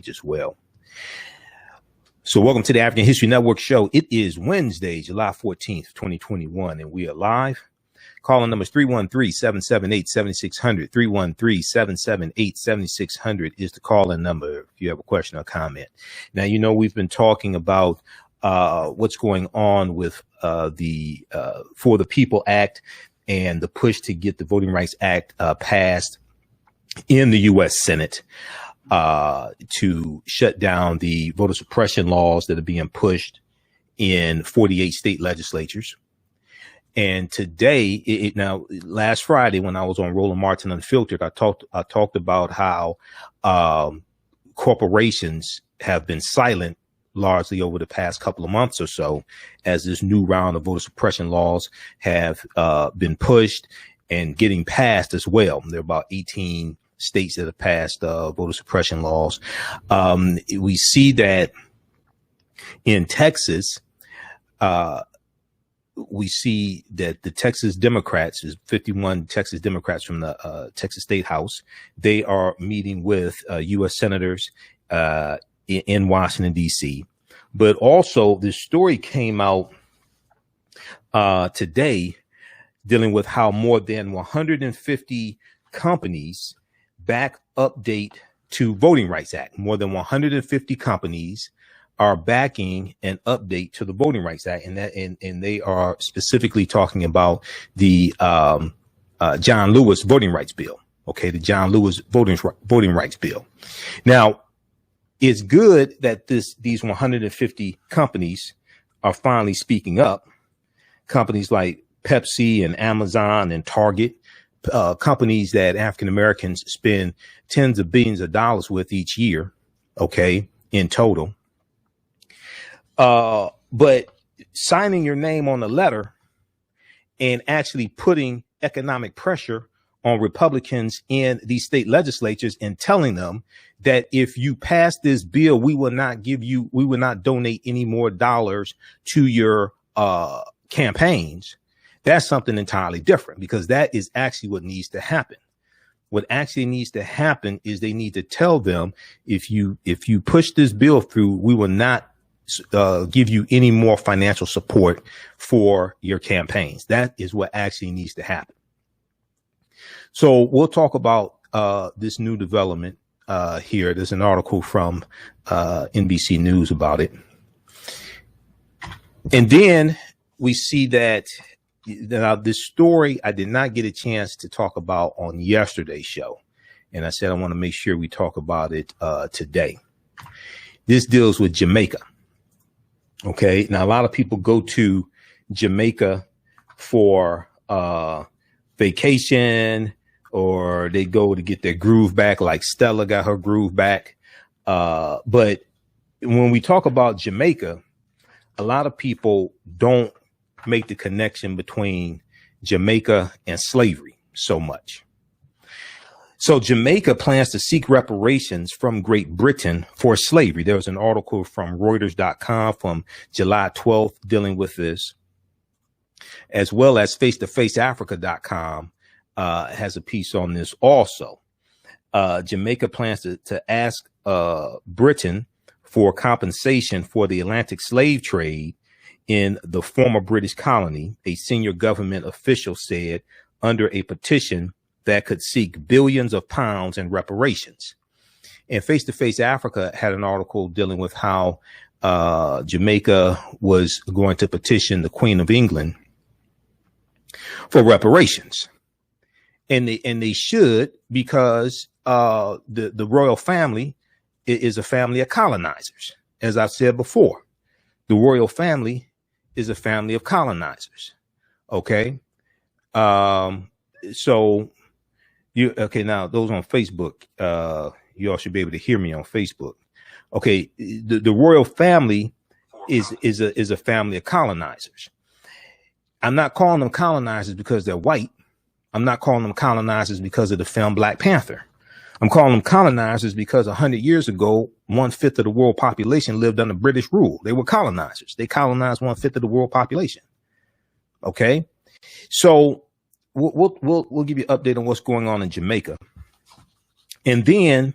as well. So welcome to the African History Network show. It is Wednesday, July 14th, 2021, and we are live. Calling numbers 313-778-7600. 313-778-7600 is the call-in number if you have a question or comment. Now, you know, we've been talking about what's going on with the For the People Act and the push to get the Voting Rights Act passed in the U.S. Senate to shut down the voter suppression laws that are being pushed in 48 state legislatures. And today, now, last Friday, when I was on Roland Martin Unfiltered, I talked about how corporations have been silent largely over the past couple of months or so, as this new round of voter suppression laws have been pushed and getting passed as well. There are about 18 states that have passed voter suppression laws. We see that in Texas, we see that the Texas Democrats, is 51 Texas Democrats from the Texas State House, they are meeting with U.S. senators in Washington, D.C. But also, this story came out today dealing with how more than 150 companies back update to Voting Rights Act. More than 150 companies are backing an update to the Voting Rights Act, and they are specifically talking about the John Lewis Voting Rights Bill. Okay, the John Lewis Voting Rights Bill. Now, it's good that these 150 companies are finally speaking up. Companies like Pepsi and Amazon and Target, companies that African Americans spend tens of billions of dollars with each year. Okay, in total. But signing your name on the letter and actually putting economic pressure on Republicans in these state legislatures and telling them that if you pass this bill, we will not donate any more dollars to your campaigns. That's something entirely different, because that is actually what needs to happen. What actually needs to happen is they need to tell them, if you push this bill through, we will not give you any more financial support for your campaigns. That is what actually needs to happen. So we'll talk about this new development here. There's an article from NBC News about it. And then we see that now this story I did not get a chance to talk about on yesterday's show. And I said I want to make sure we talk about it today. This deals with Jamaica. Okay, now a lot of people go to Jamaica for vacation, or they go to get their groove back, like Stella got her groove back. But when we talk about Jamaica, a lot of people don't make the connection between Jamaica and slavery so much. So Jamaica plans to seek reparations from Great Britain for slavery. There was an article from Reuters.com from July 12th dealing with this, as well as FacetoFaceAfrica.com has a piece on this also. Jamaica plans to ask Britain for compensation for the Atlantic slave trade in the former British colony, a senior government official said, under a petition that could seek billions of pounds in reparations. And Face to Face Africa had an article dealing with how Jamaica was going to petition the Queen of England for reparations. And they should, because the royal family is a family of colonizers. As I've said before, the royal family is a family of colonizers. Okay. So now those on Facebook, you all should be able to hear me on Facebook. Okay. The royal family is a family of colonizers. I'm not calling them colonizers because they're white. I'm not calling them colonizers because of the film Black Panther. I'm calling them colonizers because 100 years ago, 1/5 of the world population lived under British rule. They were colonizers. They colonized 1/5 of the world population. Okay. So we'll give you an update on what's going on in Jamaica. And then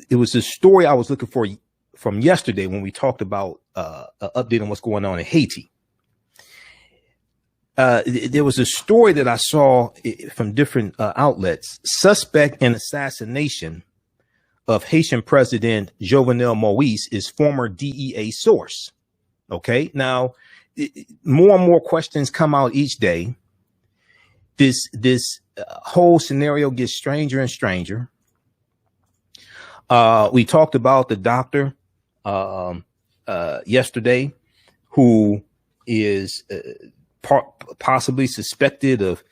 it was the story I was looking for from yesterday when we talked about an update on what's going on in Haiti. There was a story that I saw from different outlets. Suspect in assassination of Haitian President Jovenel Moïse is former DEA source. Okay, now more and more questions come out each day. This whole scenario gets stranger and stranger. We talked about the doctor yesterday, who is possibly suspected of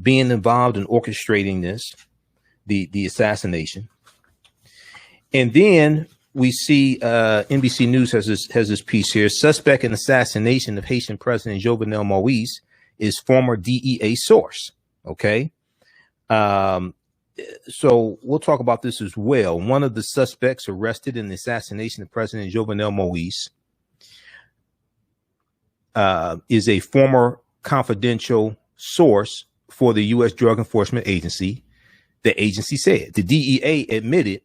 being involved in orchestrating the assassination. And then we see NBC News has this piece here. Suspect in assassination of Haitian President Jovenel Moïse is former DEA source. Okay. So we'll talk about this as well. One of the suspects arrested in the assassination of President Jovenel Moïse is a former confidential source for the U.S. Drug Enforcement Agency. The agency said the DEA admitted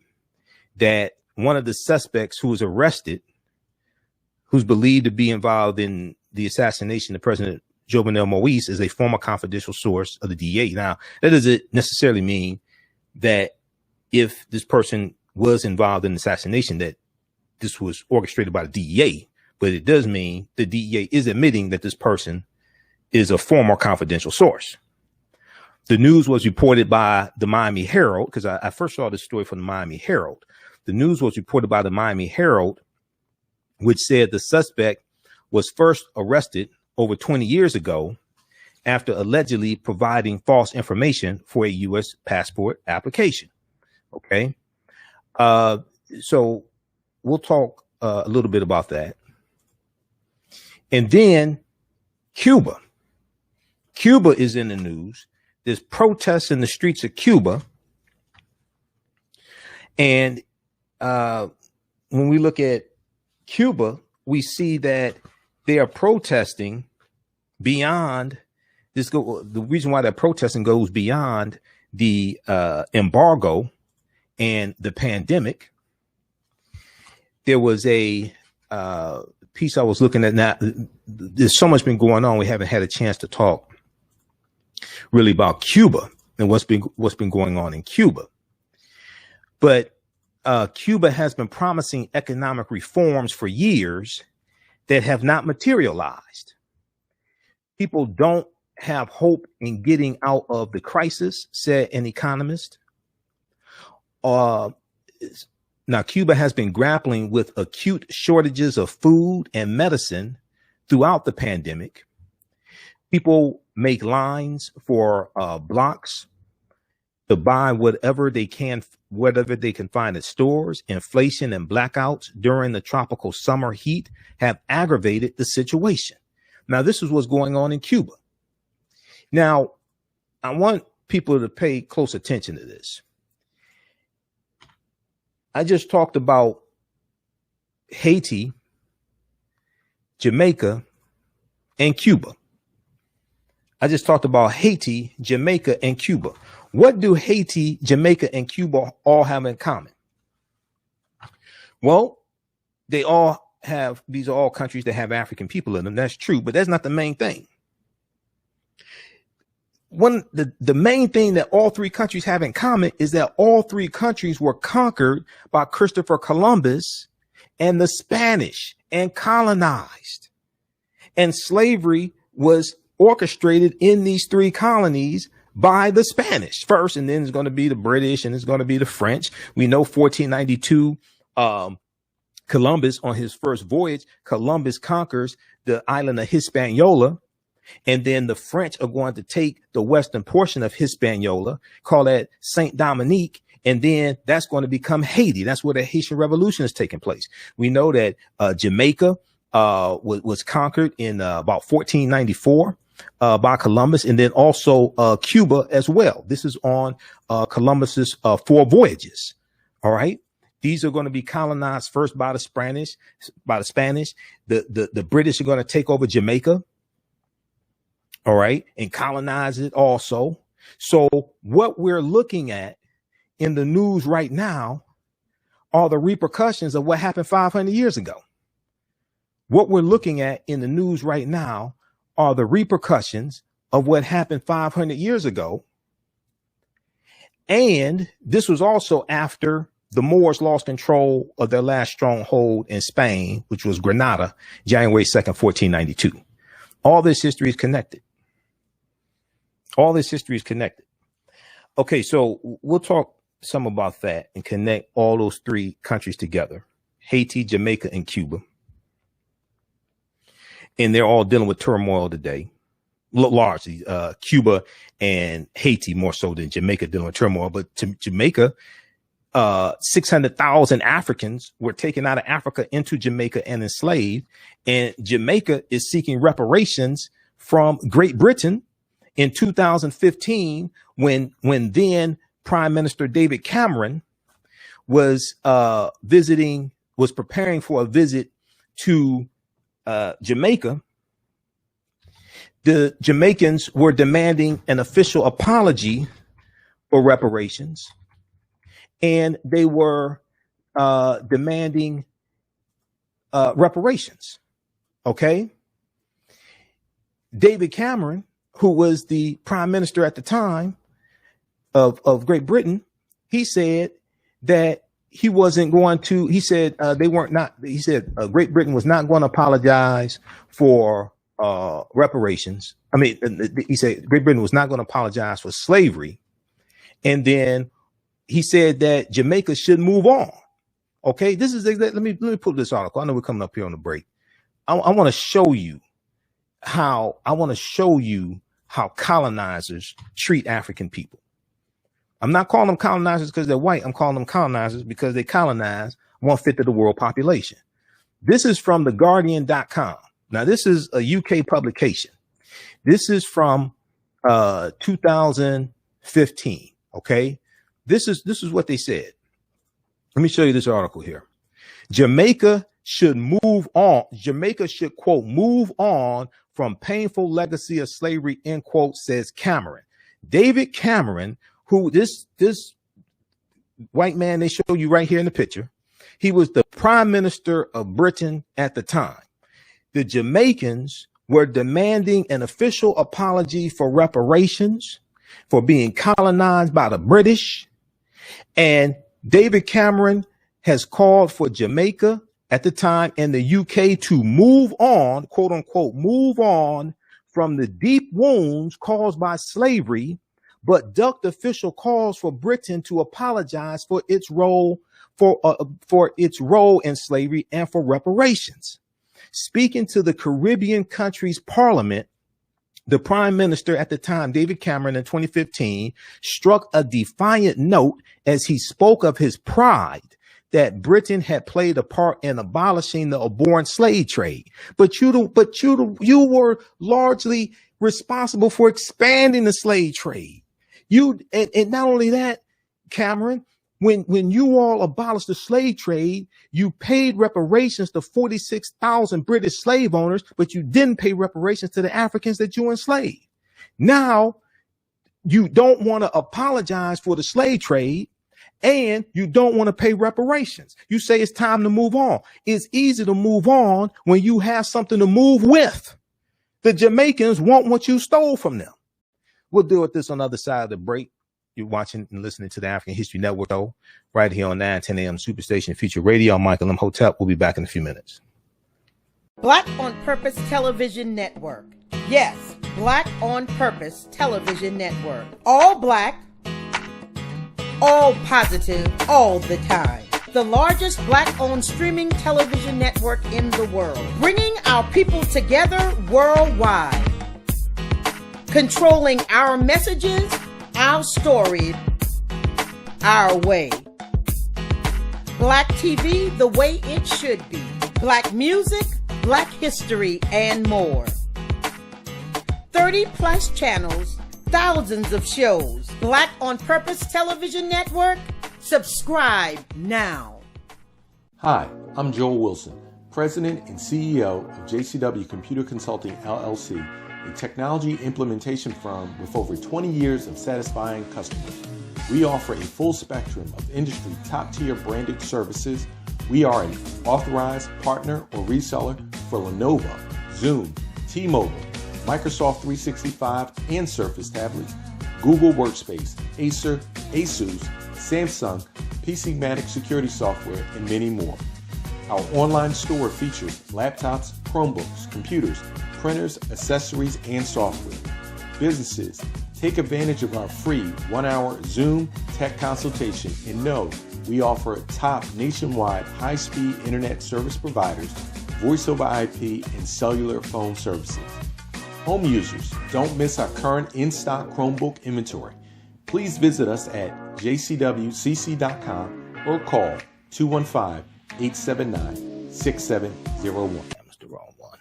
that one of the suspects who was arrested, who's believed to be involved in the assassination of President Jovenel Moïse, is a former confidential source of the DEA. Now, that doesn't necessarily mean that if this person was involved in the assassination, that this was orchestrated by the DEA, but it does mean the DEA is admitting that this person is a former confidential source. The news was reported by the Miami Herald, because I first saw this story from the Miami Herald. The news was reported by the Miami Herald, which said the suspect was first arrested over 20 years ago after allegedly providing false information for a U.S. passport application. Okay. So we'll talk a little bit about that. And then Cuba. Cuba is in the news. There's protests in the streets of Cuba. And when we look at Cuba, we see that they are protesting beyond this. The reason why they're protesting goes beyond the embargo and the pandemic. There was a piece I was looking at. Now, there's so much been going on. We haven't had a chance to talk really about Cuba and what's been going on in Cuba. But Cuba has been promising economic reforms for years that have not materialized. People don't have hope in getting out of the crisis, said an economist. Now, Cuba has been grappling with acute shortages of food and medicine throughout the pandemic. People make lines for blocks to buy whatever they can find at stores. Inflation and blackouts during the tropical summer heat have aggravated the situation. Now, this is what's going on in Cuba. Now, I want people to pay close attention to this. I just talked about Haiti, Jamaica, and Cuba. I just talked about Haiti, Jamaica, and Cuba. What do Haiti, Jamaica, and Cuba all have in common? Well, these are all countries that have African people in them. That's true, but that's not the main thing. The main thing that all three countries have in common is that all three countries were conquered by Christopher Columbus and the Spanish and colonized. And slavery was orchestrated in these three colonies by the Spanish first, and then it's going to be the British, and it's going to be the French. We know 1492, Columbus, on his first voyage, Columbus conquers the island of Hispaniola. And then the French are going to take the western portion of Hispaniola, call that Saint Dominique, and then that's going to become Haiti. That's where the Haitian Revolution is taking place. We know that Jamaica was conquered in about 1494 by Columbus, and then also Cuba as well. This is on Columbus's 4 voyages. All right. These are going to be colonized first by the Spanish. The British are going to take over Jamaica. All right, and colonize it also. So what we're looking at in the news right now are the repercussions of what happened 500 years ago. What we're looking at in the news right now are the repercussions of what happened 500 years ago. And this was also after the Moors lost control of their last stronghold in Spain, which was Granada, January 2nd, 1492. All this history is connected. All this history is connected. Okay, so we'll talk some about that and connect all those three countries together: Haiti, Jamaica, and Cuba. And they're all dealing with turmoil today, largely Cuba and Haiti more so than Jamaica dealing with turmoil. But Jamaica, 600,000 Africans were taken out of Africa into Jamaica and enslaved. And Jamaica is seeking reparations from Great Britain in 2015 when then Prime Minister David Cameron was preparing for a visit to Jamaica. The Jamaicans were demanding an official apology for reparations, and they were demanding reparations. Okay. David Cameron, who was the prime minister at the time of Great Britain, he said that he wasn't going to, he said Great Britain was not going to apologize for reparations. I mean, he said Great Britain was not going to apologize for slavery. And then he said that Jamaica should move on. Okay, this is let me pull this article. I know we're coming up here on the break. I want to show you how colonizers treat African people. I'm not calling them colonizers because they're white. I'm calling them colonizers because they colonize 1/5 of the world population. This is from theguardian.com. Now, this is a UK publication. This is from 2015. Okay, this is what they said. Let me show you this article here. Jamaica should move on. Jamaica should, quote, move on from painful legacy of slavery, end quote, says Cameron. David Cameron, who this white man they show you right here in the picture, he was the prime minister of Britain at the time. The Jamaicans were demanding an official apology for reparations for being colonized by the British. And David Cameron has called for Jamaica at the time and the UK to move on, quote unquote, move on from the deep wounds caused by slavery, but ducked official calls for Britain to apologize for its role in slavery and for reparations. Speaking to the Caribbean country's parliament, the prime minister at the time, David Cameron, in 2015, struck a defiant note as he spoke of his pride that Britain had played a part in abolishing the abhorrent slave trade. But you were largely responsible for expanding the slave trade. And not only that, Cameron, when you all abolished the slave trade, you paid reparations to 46,000 British slave owners, but you didn't pay reparations to the Africans that you enslaved. Now, you don't want to apologize for the slave trade, and you don't want to pay reparations. You say it's time to move on. It's easy to move on when you have something to move with. The Jamaicans want what you stole from them. We'll deal with this on the other side of the break. You're watching and listening to the African History Network, though, right here on 910 AM Superstation Future Radio. I'm Michael Imhotep. We'll be back in a few minutes. Black on Purpose Television Network. Yes, Black on Purpose Television Network. All black, all positive, all the time. The largest black-owned streaming television network in the world. Bringing our people together worldwide. Controlling our messages, our stories, our way. Black TV the way it should be. Black music, black history, and more. 30 plus channels, thousands of shows. Black on Purpose Television Network. Subscribe now. Hi, I'm Joel Wilson, President and CEO of JCW Computer Consulting LLC a technology implementation firm with over 20 years of satisfying customers. We offer a full spectrum of industry top-tier branded services. We are an authorized partner or reseller for Lenovo, Zoom, T-Mobile, Microsoft 365 and Surface tablets, Google Workspace, Acer, Asus, Samsung, PCmatic security software, and many more. Our online store features laptops, Chromebooks, computers, printers, accessories, and software. Businesses, take advantage of our free 1-hour Zoom tech consultation and know we offer top nationwide high-speed internet service providers, voice over IP, and cellular phone services. Home users, don't miss our current in-stock Chromebook inventory. Please visit us at jcwcc.com or call 215-879-6701. That was the wrong one.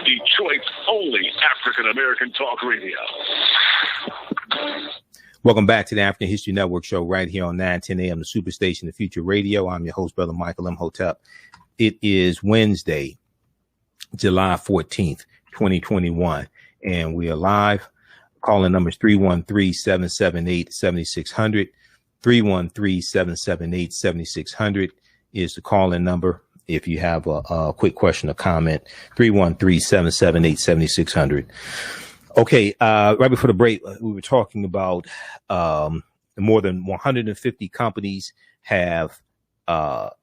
Detroit's only African-American talk radio. Welcome back to the African History Network show right here on 910 a.m. the Superstation, the Future Radio. I'm your host, Brother Michael Imhotep. It is Wednesday, July 14th, 2021, and we are live. Calling numbers 313-778-7600. 313-778-7600 is the call-in number. If you have a quick question or comment, 313-778-7600. Okay, right before the break, we were talking about more than 150 companies have backed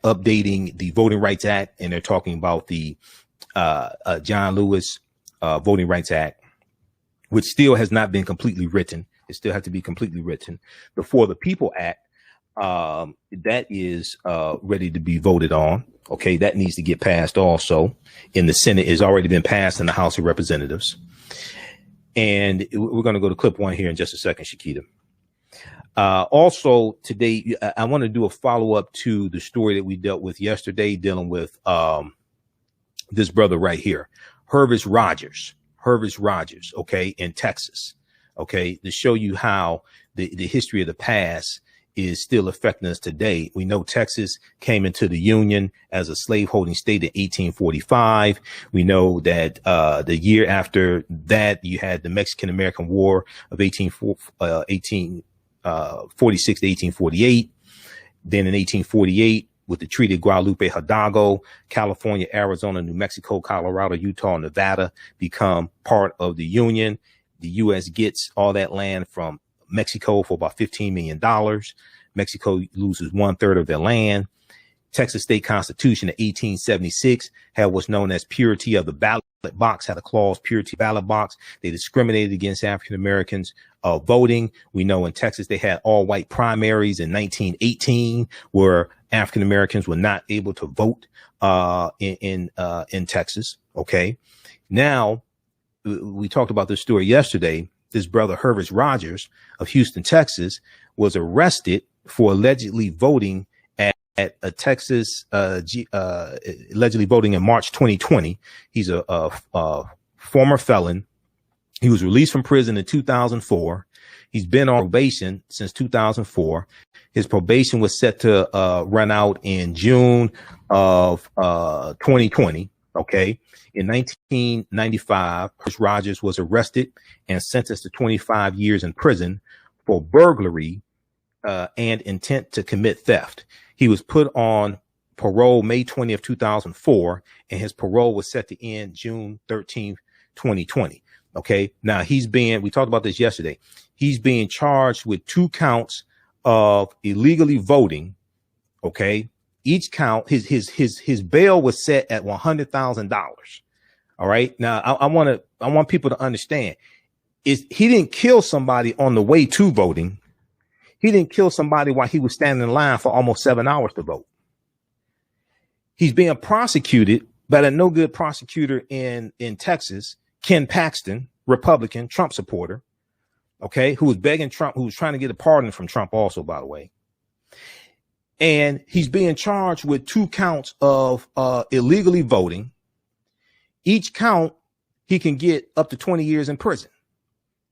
updating the Voting Rights Act, and they're talking about the John Lewis Voting Rights Act, which still has not been completely written. It still has to be completely written. The For the People Act, that is ready to be voted on. Okay, that needs to get passed also. In the Senate, it's already been passed in the House of Representatives. And we're going to go to clip one here in just a second, Shakita. Also today, I want to do a follow-up to the story that we dealt with yesterday, dealing with this brother right here, Hervis Rogers, okay, in Texas, okay, to show you how the history of the past is still affecting us today. We know Texas came into the Union as a slaveholding state in 1845. We know that the year after that, you had the Mexican-American War of 1846 to 1848. Then in 1848, with the Treaty of Guadalupe Hidalgo, California, Arizona, New Mexico, Colorado, Utah, and Nevada become part of the Union. The U.S. gets all that land from Mexico for about $15 million. Mexico loses 1/3 of their land. Texas State Constitution of 1876 had what's known as purity of the ballot box, had a clause, purity ballot box. They discriminated against African Americans voting. We know in Texas they had all white primaries in 1918, where African Americans were not able to vote in Texas. Okay, now we talked about this story yesterday. This brother Hervis Rogers of Houston, Texas, was arrested for allegedly voting at a Texas, allegedly voting in March 2020. He's a former felon. He was released from prison in 2004. He's been on probation since 2004. His probation was set to run out in June of 2020. Okay. In 1995, Hervis Rogers was arrested and sentenced to 25 years in prison for burglary and intent to commit theft. He was put on parole May 20th, 2004, and his parole was set to end June 13th, 2020. Okay. Now we talked about this yesterday. He's being charged with 2 counts of illegally voting. Okay. Each count, his bail was set at $100,000. All right. Now I want people to understand he didn't kill somebody on the way to voting. He didn't kill somebody while he was standing in line for almost 7 hours to vote. He's being prosecuted by a no good prosecutor in Texas, Ken Paxton, Republican, Trump supporter. Okay. Who was begging Trump, who was trying to get a pardon from Trump also, by the way. And he's being charged with 2 counts of illegally voting. Each count, he can get up to 20 years in prison.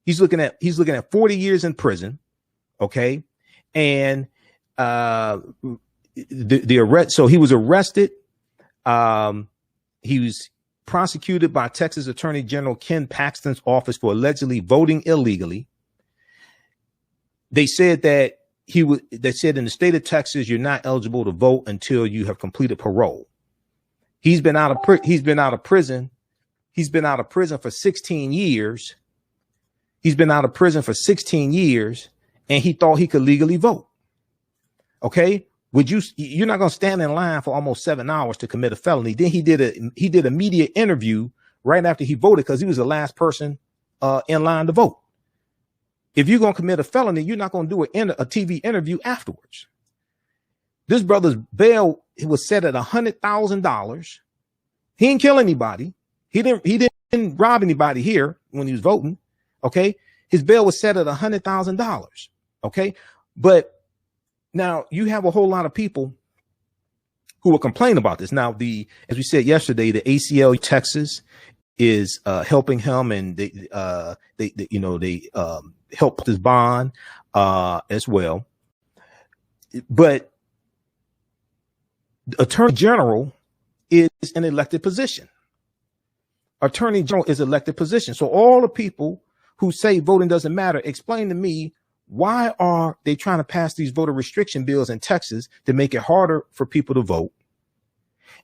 He's looking at 40 years in prison. Okay. And the arrest, so he was arrested He was prosecuted by Texas Attorney General Ken Paxton's office for allegedly voting illegally. They said that they said in the state of Texas, you're not eligible to vote until you have completed parole. He's been out of prison. He's been out of prison for 16 years. He's been out of prison for 16 years, and he thought he could legally vote. Okay. You're not going to stand in line for almost 7 hours to commit a felony. Then he did a media interview right after he voted, because he was the last person in line to vote. If you're going to commit a felony, you're not going to do a TV interview afterwards. This brother's bail was set at $100,000. He didn't kill anybody. He didn't rob anybody here when he was voting. Okay. His bail was set at $100,000. Okay. But now you have a whole lot of people who will complain about this. Now, as we said yesterday, the ACLU Texas is helping him, and they help his bond as well. But the Attorney General is an elected position. Attorney General is an elected position. So all the people who say voting doesn't matter, explain to me, why are they trying to pass these voter restriction bills in Texas to make it harder for people to vote?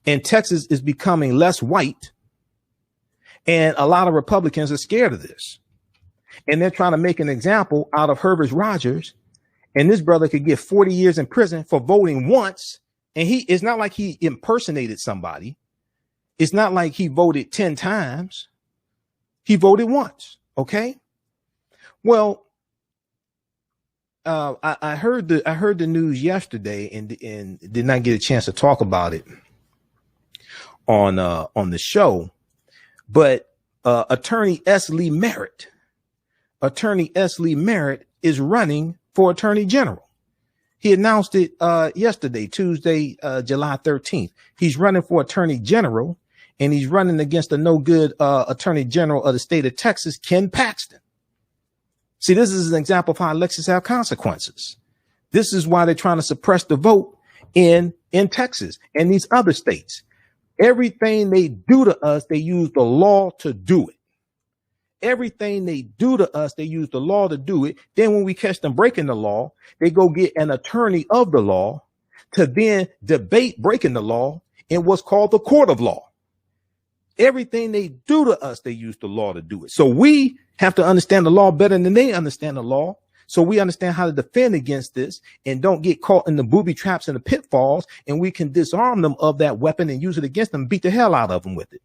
And Texas is becoming less white, and a lot of Republicans are scared of this. And they're trying to make an example out of Herbert Rogers, and this brother could get 40 years in prison for voting once. And it's not like he impersonated somebody. It's not like he voted 10 times. He voted once. Okay. Well, I heard the news yesterday and did not get a chance to talk about it on the show, but Attorney S. Lee Merritt is running for Attorney General. He announced it yesterday, Tuesday, July 13th. He's running for Attorney General, and he's running against the no good Attorney General of the state of Texas, Ken Paxton. See, this is an example of how elections have consequences. This is why they're trying to suppress the vote in Texas and these other states. Everything they do to us, they use the law to do it. Everything they do to us, they use the law to do it. Then when we catch them breaking the law, they go get an attorney of the law to then debate breaking the law in what's called the court of law. Everything they do to us, they use the law to do it. So we have to understand the law better than they understand the law. So we understand how to defend against this and don't get caught in the booby traps and the pitfalls, and we can disarm them of that weapon and use it against them, beat the hell out of them with it.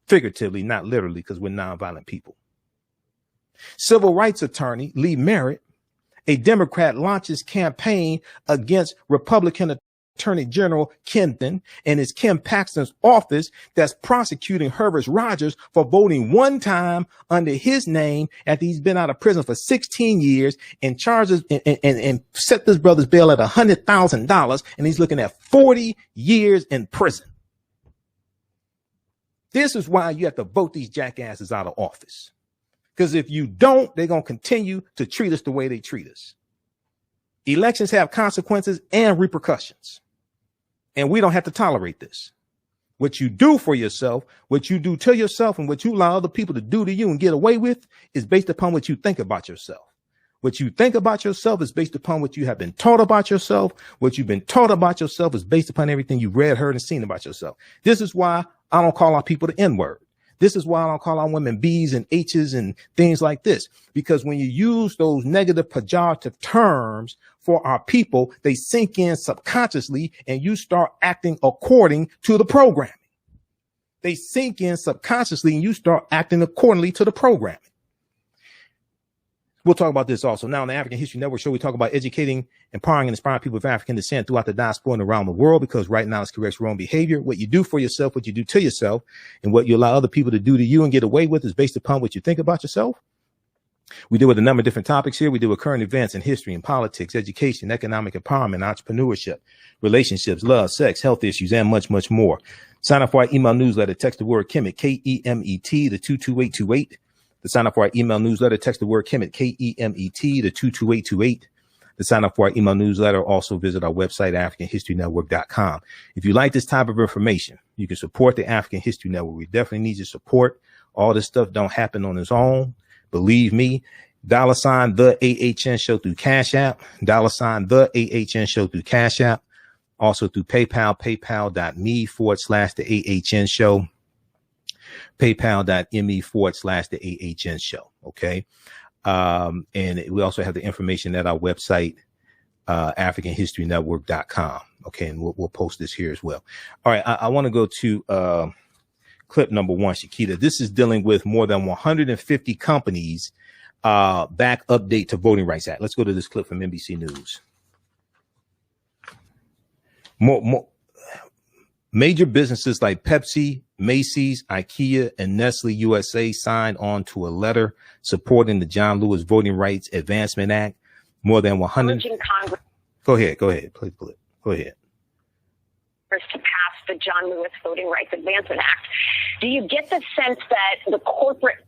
Figuratively, not literally, because we're nonviolent people. Civil rights attorney Lee Merritt, a Democrat, launches campaign against Republican Attorney General Kenton and it's Ken Paxton's office that's prosecuting Herbert Rogers for voting one time under his name after he's been out of prison for 16 years and charges and set this brother's bail at $100,000, and he's looking at 40 years in prison. This is why you have to vote these jackasses out of office. Because if you don't, they're going to continue to treat us the way they treat us. Elections have consequences and repercussions, and we don't have to tolerate this. What you do for yourself, what you do to yourself, and what you allow other people to do to you and get away with is based upon what you think about yourself. What you think about yourself is based upon what you have been taught about yourself. What you've been taught about yourself is based upon everything you've read, heard, and seen about yourself. This is why I don't call out people the N-word. This is why I don't call out women B's and H's and things like this, because when you use those negative pejorative terms for our people, they sink in subconsciously and you start acting according to the programming. They sink in subconsciously and you start acting accordingly to the programming. We'll talk about this also. Now on the African History Network show, we talk about educating, empowering, and inspiring people of African descent throughout the diaspora and around the world, because right now it's corrects wrong behavior. What you do for yourself, what you do to yourself, and what you allow other people to do to you and get away with is based upon what you think about yourself. We deal with a number of different topics here. We deal with current events in history and politics, education, economic empowerment, entrepreneurship, relationships, love, sex, health issues, and much, much more. Sign up for our email newsletter. Text the word Kemet, K-E-M-E-T, to 22828. To sign up for our email newsletter, text the word Kemet, K-E-M-E-T, to 22828. To sign up for our email newsletter, also visit our website, AfricanHistoryNetwork.com. If you like this type of information, You can support the African History Network. We definitely need your support. All this stuff don't happen on its own. Believe me. $ the AHN show through Cash App. $ the AHN show through Cash App. Also through PayPal, paypal.me/the AHN show. PayPal.me/the AHN show. Okay. And we also have the information at our website, AfricanHistoryNetwork.com. Okay. And we'll post this here as well. All right. I want to go to clip number 1, Shakita. This is dealing with more than 150 companies back update to Voting Rights Act. Let's go to this clip from NBC News. More major businesses like Pepsi, Macy's, IKEA, and Nestle USA signed on to a letter supporting the John Lewis Voting Rights Advancement Act. More than 100. Go ahead. Please, go ahead. To pass the John Lewis Voting Rights Advancement Act. Do you get the sense that the corporate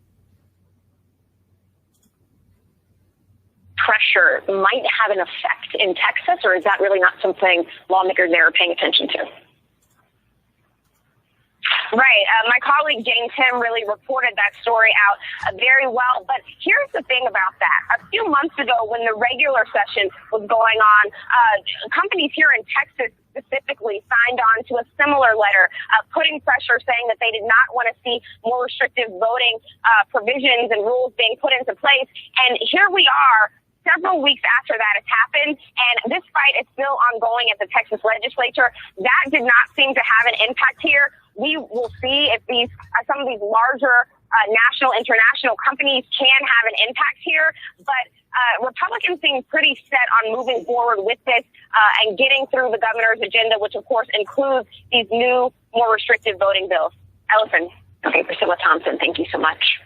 pressure might have an effect in Texas, or is that really not something lawmakers there are paying attention to? Right. My colleague Jane Tim really reported that story out very well. But here's the thing about that. A few months ago, when the regular session was going on, companies here in Texas specifically signed on to a similar letter, putting pressure saying that they did not want to see more restrictive voting provisions and rules being put into place. And here we are, several weeks after that has happened, and this fight is still ongoing at the Texas legislature. That did not seem to have an impact here. We will see if some of these larger national, international companies can have an impact here, but Republicans seem pretty set on moving forward with this and getting through the governor's agenda, which of course includes these new, more restrictive voting bills. Ellison. Okay, Priscilla Thompson, thank you so much.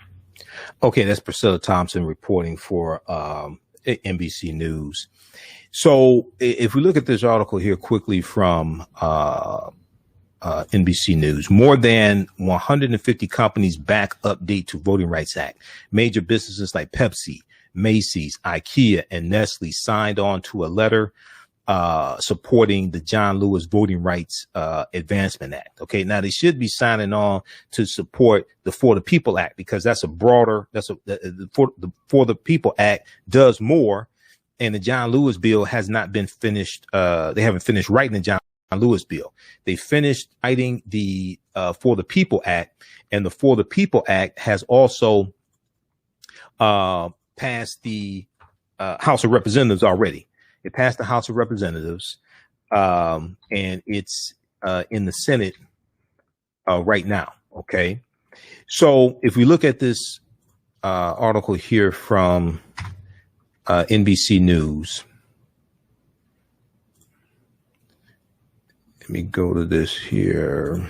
Okay, that's Priscilla Thompson reporting for NBC News. So if we look at this article here quickly from NBC News, more than 150 companies back update to Voting Rights Act. Major businesses like Pepsi, Macy's, IKEA, and Nestle signed on to a letter supporting the John Lewis Voting Rights Advancement Act. Okay, now they should be signing on to support the For the People Act, because that's a broader, the For the People Act does more, and the John Lewis bill has not been finished. They haven't finished writing the John Lewis bill. They finished writing the For the People Act, and the For the People Act has also passed the House of Representatives already. It passed the House of Representatives, and it's in the Senate right now. Okay, so if we look at this article here from NBC News, let me go to this here.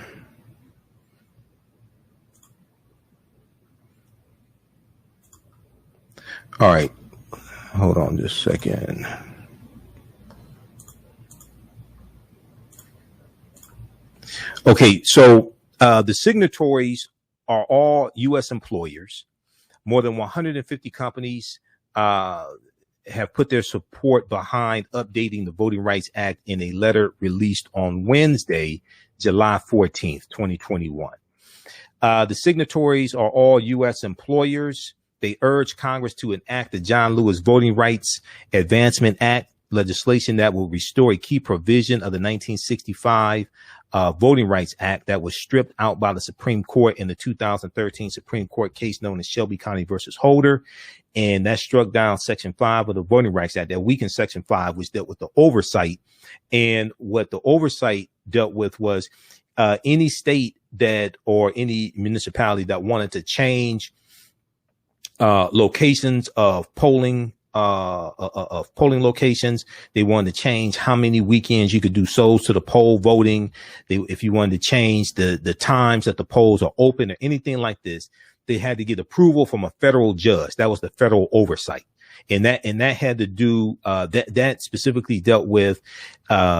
All right, hold on just a second. Okay, so the signatories are all U.S. employers. More than 150 companies have put their support behind updating the Voting Rights Act in a letter released on Wednesday, July 14th, 2021. The signatories are all U.S. employers. They urge Congress to enact the John Lewis Voting Rights Advancement Act, legislation that will restore a key provision of the 1965 Voting Rights Act that was stripped out by the Supreme Court in the 2013 Supreme Court case known as Shelby County versus Holder. And that struck down Section 5 of the Voting Rights Act, that weakened Section 5, which dealt with the oversight. And what the oversight dealt with was any state that, or any municipality that wanted to change locations of polling locations. They wanted to change how many weekends you could do souls to the poll voting. If you wanted to change the times that the polls are open or anything like this, they had to get approval from a federal judge. That was the federal oversight. And that had to do, that specifically dealt with,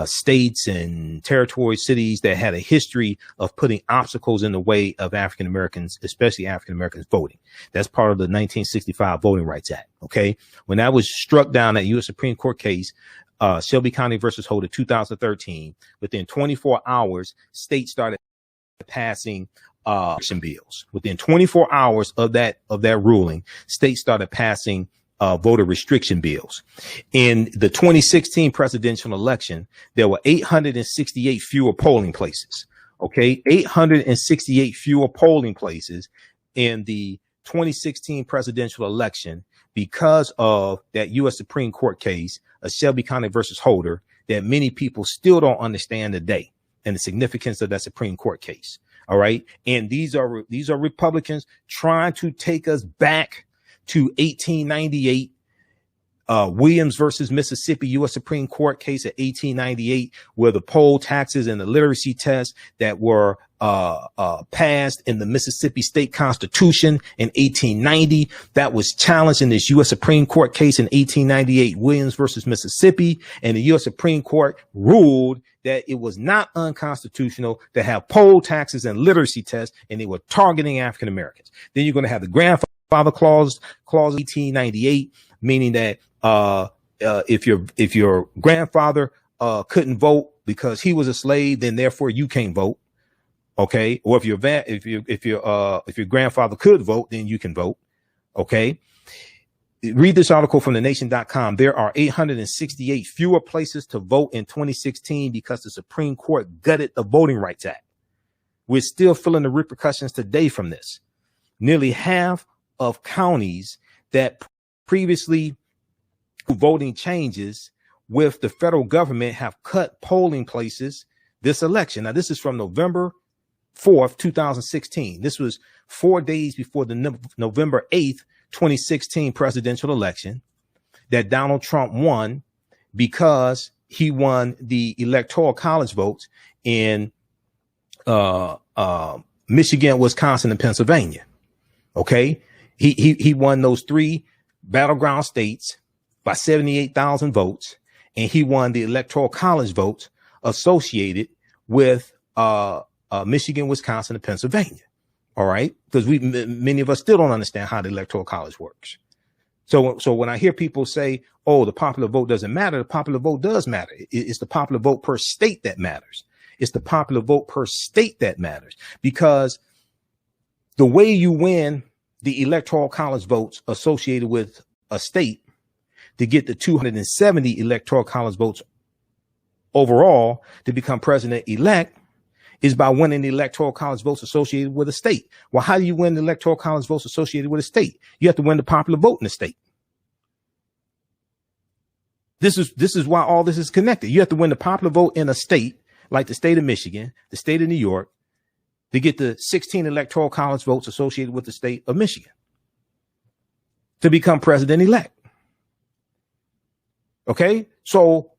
states and territory cities that had a history of putting obstacles in the way of African Americans, especially African Americans voting. That's part of the 1965 Voting Rights Act. Okay. When that was struck down, that U.S. Supreme Court case, Shelby County versus Holder 2013, within 24 hours, states started passing election bills. Within 24 hours of that ruling, states started passing voter restriction bills. In the 2016 presidential election, there were 868 fewer polling places. Okay, 868 fewer polling places in the 2016 presidential election because of that U.S. Supreme Court case of Shelby County versus Holder that many people still don't understand today, and the significance of that Supreme Court case. All right. And these are Republicans trying to take us back to 1898, Williams versus Mississippi U.S. Supreme Court case of 1898, where the poll taxes and the literacy tests that were passed in the Mississippi State Constitution in 1890, that was challenged in this U.S. Supreme Court case in 1898, Williams versus Mississippi, and the U.S. Supreme Court ruled that it was not unconstitutional to have poll taxes and literacy tests, and they were targeting African Americans. Then you're going to have the grandfather clause 1898, meaning that if your grandfather couldn't vote because he was a slave, then therefore you can't vote. Okay. Or if your grandfather could vote, then you can vote. Okay. Read this article from thenation.com. There are 868 fewer places to vote in 2016 because the Supreme Court gutted the Voting Rights Act. We're still feeling the repercussions today from this. Nearly half of counties that previously voting changes with the federal government have cut polling places this election. Now, this is from November 4th, 2016. This was 4 days before the November 8th, 2016 presidential election that Donald Trump won because he won the electoral college votes in Michigan, Wisconsin, and Pennsylvania. Okay. He won those three battleground states by 78,000 votes, and he won the electoral college votes associated with Michigan, Wisconsin, and Pennsylvania. All right, because many of us still don't understand how the electoral college works. So when I hear people say, "Oh, the popular vote doesn't matter," the popular vote does matter. It's the popular vote per state that matters. It's the popular vote per state that matters, because the way you win the electoral college votes associated with a state to get the 270 electoral college votes overall to become president-elect is by winning the electoral college votes associated with a state. Well, how do you win the electoral college votes associated with a state? You have to win the popular vote in the state. This is why all this is connected. You have to win the popular vote in a state like the state of Michigan, the state of New York, to get the 16 electoral college votes associated with the state of Michigan to become president-elect. Okay, so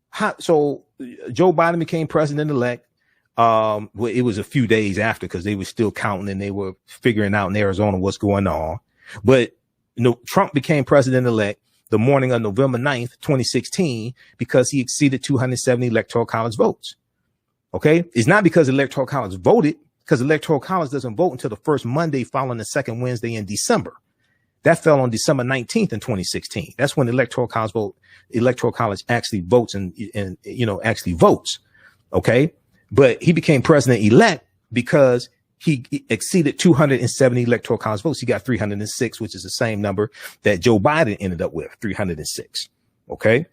Joe Biden became president-elect. Well, it was a few days after, because they were still counting and they were figuring out in Arizona what's going on. But Trump became president-elect the morning of November 9th, 2016, because he exceeded 270 electoral college votes. Okay, it's not because electoral college voted, because electoral college doesn't vote until the first Monday following the second Wednesday in December. That fell on December 19th in 2016. That's when the electoral college actually votes and actually votes. Okay. But he became president-elect because he exceeded 270 electoral college votes. He got 306, which is the same number that Joe Biden ended up with, 306. Okay.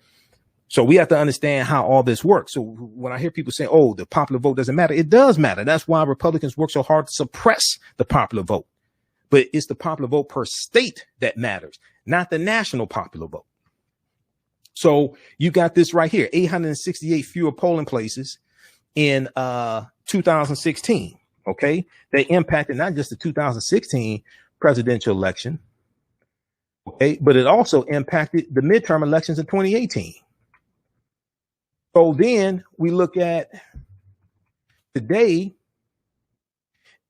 So we have to understand how all this works. So when I hear people say, "Oh, the popular vote doesn't matter," it does matter. That's why Republicans work so hard to suppress the popular vote. But it's the popular vote per state that matters, not the national popular vote. So you got this right here, 868 fewer polling places in 2016. Okay. They impacted not just the 2016 presidential election. Okay. But it also impacted the midterm elections in 2018. So then we look at today,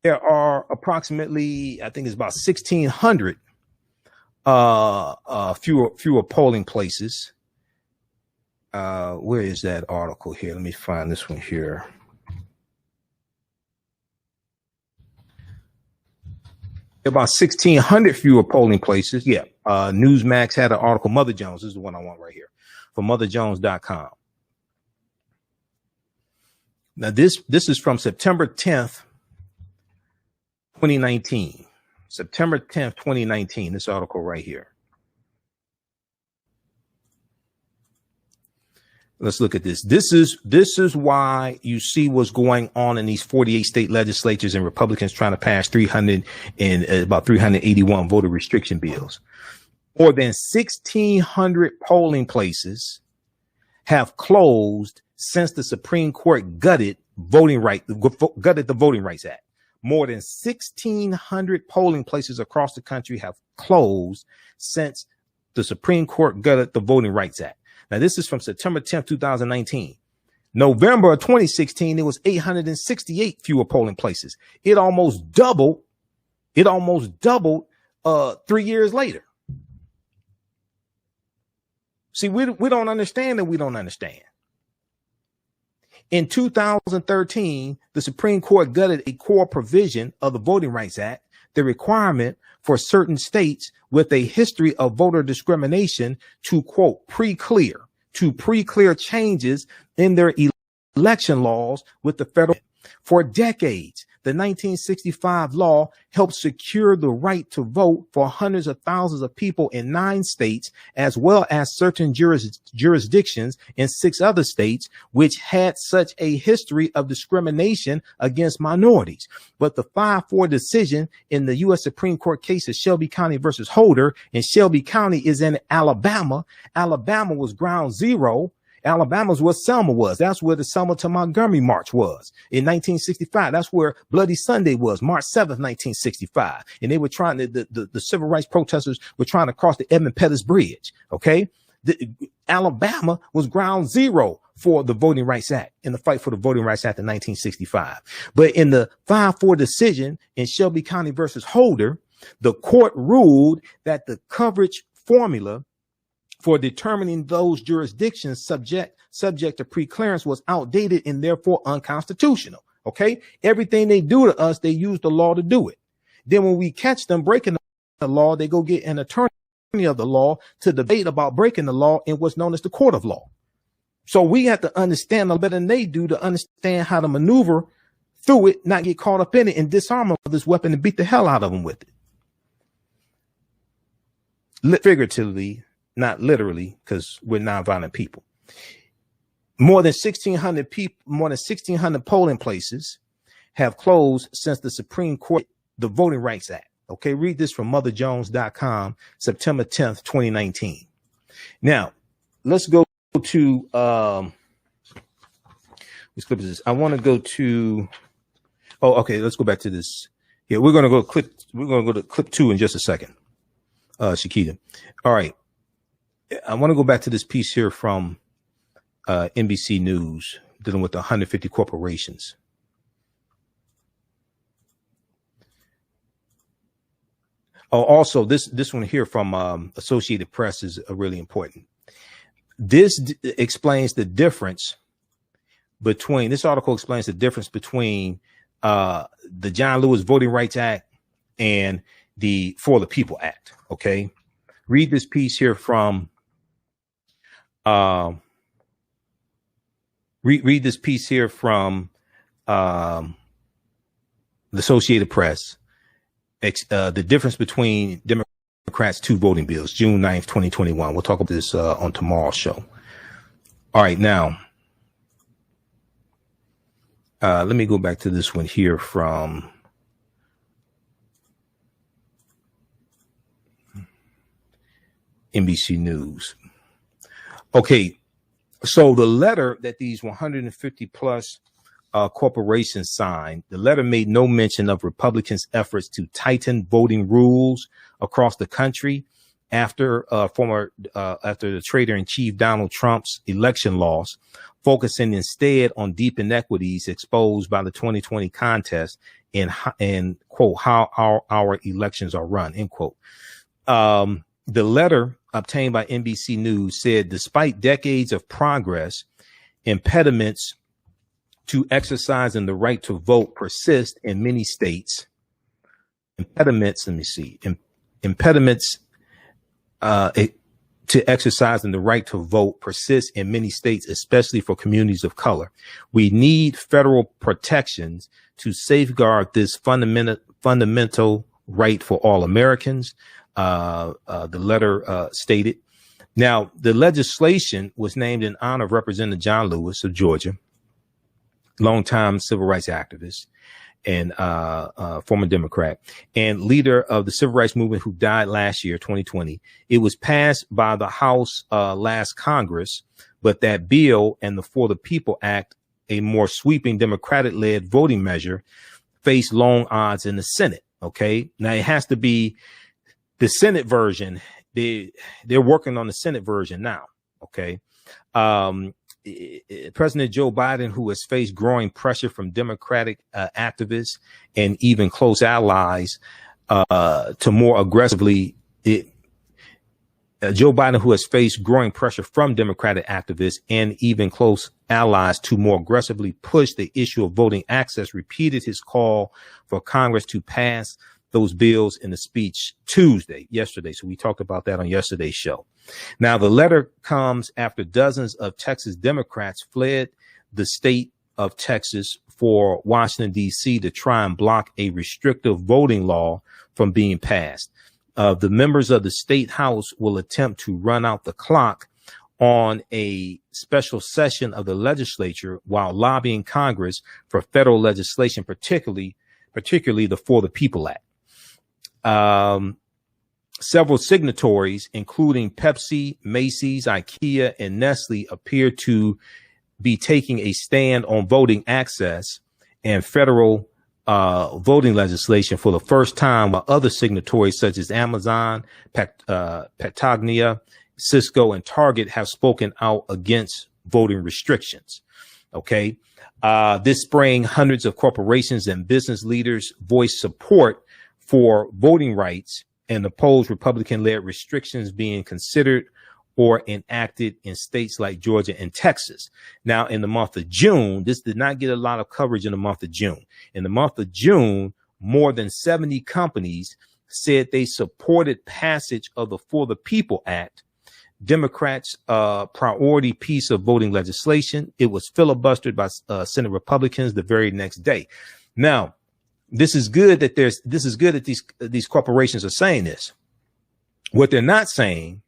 there are approximately, I think it's about 1,600 fewer polling places. Where is that article here? Let me find this one here. About 1,600 fewer polling places. Yeah. Newsmax had an article. Mother Jones is the one I want right here, from motherjones.com. Now this is from September 10th, 2019, September 10th, 2019, this article right here. Let's look at this. This is why you see what's going on in these 48 state legislatures and Republicans trying to pass 381 voter restriction bills. More than 1,600 polling places have closed since the Supreme Court gutted the Voting Rights Act. More than 1,600 polling places across the country have closed since the Supreme Court gutted the Voting Rights Act. Now, this is from September 10th, 2019. November of 2016, it was 868 fewer polling places. It almost doubled 3 years later. See, we don't understand that we don't understand. In 2013, the Supreme Court gutted a core provision of the Voting Rights Act, the requirement for certain states with a history of voter discrimination to, quote, pre-clear changes in their election laws with the federal. For decades, the 1965 law helped secure the right to vote for hundreds of thousands of people in 9 states, as well as certain jurisdictions in 6 other states, which had such a history of discrimination against minorities. But the 5-4 decision in the U.S. Supreme Court case of Shelby County versus Holder, and Shelby County is in Alabama. Alabama was ground zero. Alabama's where Selma was. That's where the Selma to Montgomery March was in 1965. That's where Bloody Sunday was, March 7th, 1965. And they were trying to, the civil rights protesters were trying to cross the Edmund Pettus Bridge. Okay. Alabama was ground zero for the Voting Rights Act, in the fight for the Voting Rights Act in 1965. But in the 5-4 decision in Shelby County versus Holder, the court ruled that the coverage formula for determining those jurisdictions subject to preclearance was outdated and therefore unconstitutional. Okay. Everything they do to us, they use the law to do it. Then when we catch them breaking the law, they go get an attorney of the law to debate about breaking the law in what's known as the court of law. So we have to understand a little better than they do to understand how to maneuver through it, not get caught up in it, and disarm them with this weapon and beat the hell out of them with it. Figuratively, not literally, because we're nonviolent people. More than 1,600 polling places have closed since the Supreme Court, the Voting Rights Act. Okay, read this from motherjones.com, September 10th, 2019. Now, let's go to which clip is this? I want to go to let's go back to this. Yeah, we're gonna go to clip 2 in just a second. Shakita. All right. I want to go back to this piece here from NBC News dealing with the 150 corporations. Oh, also this one here from Associated Press is really important. This explains the difference between, this article explains the difference between the John Lewis Voting Rights Act and the For the People Act. Okay, read this piece here from read this piece here from the Associated Press. The difference between Democrats' 2 voting bills, June 9th, 2021. We'll talk about this on tomorrow's show. All right, now let me go back to this one here from NBC News. Okay, so the letter that these 150 plus corporations signed, the letter made no mention of Republicans' efforts to tighten voting rules across the country after the traitor-in-chief Donald Trump's election loss, focusing instead on deep inequities exposed by the 2020 contest and quote, how our elections are run, end quote. The letter obtained by NBC News said, despite decades of progress, impediments to exercising the right to vote persist in many states. to exercising the right to vote persists in many states, especially for communities of color. We need federal protections to safeguard this fundamental right for all Americans. The letter stated. Now, the legislation was named in honor of Representative John Lewis of Georgia, longtime civil rights activist and former Democrat and leader of the civil rights movement who died last year, 2020. It was passed by the House last Congress, but that bill and the For the People Act, a more sweeping Democratic-led voting measure, faced long odds in the Senate. Okay, now it has to be the Senate version. They're working on the Senate version now. Okay. President Joe Biden, who has faced growing pressure from Democratic activists and even close allies to more aggressively, Joe Biden, who has faced growing pressure from Democratic activists and even close allies to more aggressively push the issue of voting access, repeated his call for Congress to pass those bills in a speech yesterday. So we talked about that on yesterday's show. Now, the letter comes after dozens of Texas Democrats fled the state of Texas for Washington, D.C. to try and block a restrictive voting law from being passed. The members of the state house will attempt to run out the clock on a special session of the legislature while lobbying Congress for federal legislation, particularly the For the People Act. Several signatories, including Pepsi, Macy's, IKEA, and Nestle, appear to be taking a stand on voting access and federal voting legislation for the first time, while other signatories such as Amazon, Patagonia, Cisco, and Target have spoken out against voting restrictions. Okay. This spring, hundreds of corporations and business leaders voiced support for voting rights and opposed Republican-led restrictions being considered or enacted in states like Georgia and Texas. Now, in the month of June, this did not get a lot of coverage in the month of June. In the month of June, more than 70 companies said they supported passage of the For the People Act, Democrats' priority piece of voting legislation. It was filibustered by Senate Republicans the very next day. Now, this is good that these corporations are saying this. What they're not saying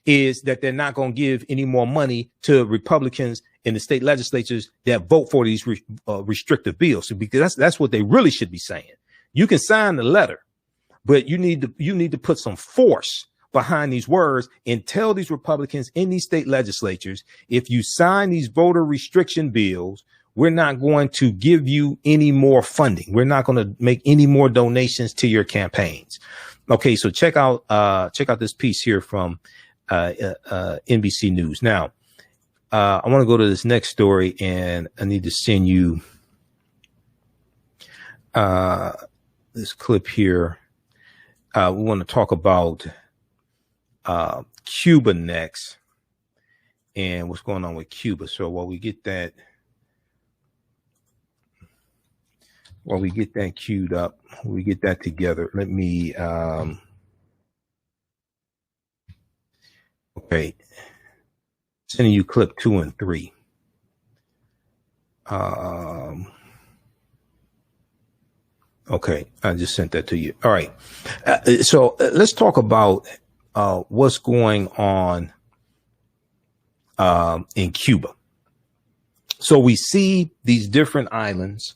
is that they're not going to give any more money to Republicans in the state legislatures that vote for these restrictive bills. So because that's what they really should be saying. You can sign the letter, but you need to put some force behind these words and tell these Republicans in these state legislatures, if you sign these voter restriction bills, we're not going to give you any more funding. We're not going to make any more donations to your campaigns. Okay, so check out this piece here from NBC News. Now, I want to go to this next story, and I need to send you this clip here. We want to talk about Cuba next and what's going on with Cuba. So while we get that queued up, we get that together. Let me, okay. Sending you clip 2 and 3. Okay. I just sent that to you. All right. So let's talk about, what's going on, in Cuba. So we see these different islands,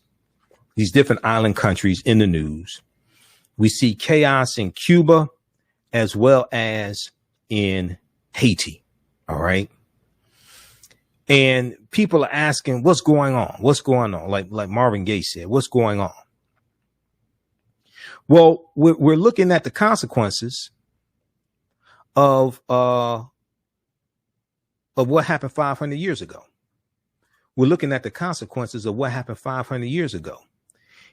these different island countries in the news. We see chaos in Cuba as well as in Haiti. All right. And people are asking, what's going on? What's going on? Like Marvin Gaye said, what's going on? Well, we're looking at the consequences of what happened 500 years ago. We're looking at the consequences of what happened 500 years ago.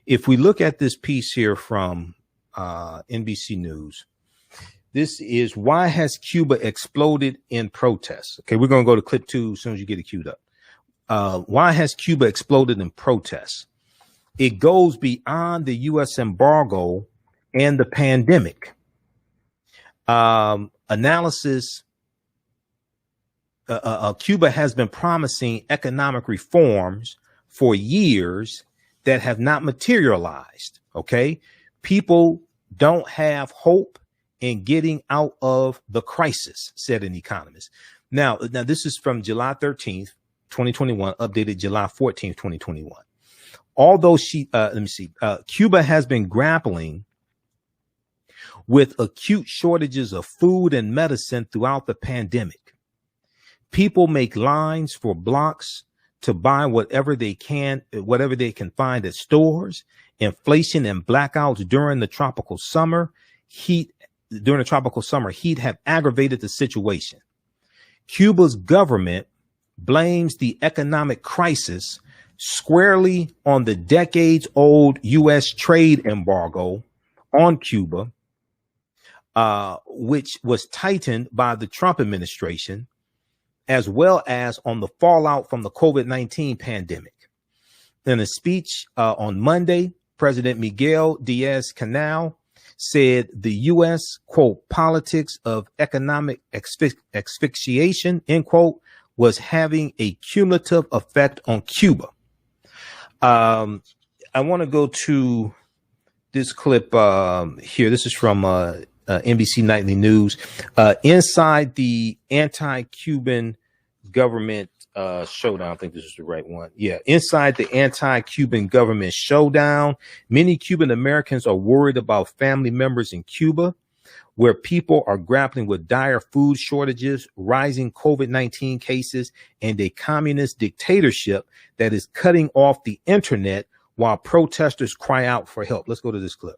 If we look at this piece here from NBC News, this is why has Cuba exploded in protests? Okay, we're going to go to clip 2 as soon as you get it queued up. Why has Cuba exploded in protests? It goes beyond the U.S. embargo and the pandemic. Analysis Cuba has been promising economic reforms for years that have not materialized. Okay. People don't have hope in getting out of the crisis, said an economist. Now this is from July 13th, 2021, updated July 14th, 2021. Although Cuba has been grappling with acute shortages of food and medicine throughout the pandemic. People make lines for blocks to buy whatever they can find at stores. Inflation and blackouts during the tropical summer heat have aggravated the situation. Cuba's government blames the economic crisis squarely on the decades-old U.S. trade embargo on Cuba, which was tightened by the Trump administration, as well as on the fallout from the COVID-19 pandemic. In a speech on Monday, President Miguel Diaz-Canel said the U.S., quote, politics of economic asphyxiation, end quote, was having a cumulative effect on Cuba. I want to go to this clip here. This is from NBC Nightly News. Inside the anti-Cuban government showdown. I think this is the right one. Yeah. Inside the anti-Cuban government showdown, many Cuban Americans are worried about family members in Cuba, where people are grappling with dire food shortages, rising COVID-19 cases, and a communist dictatorship that is cutting off the internet while protesters cry out for help. Let's go to this clip.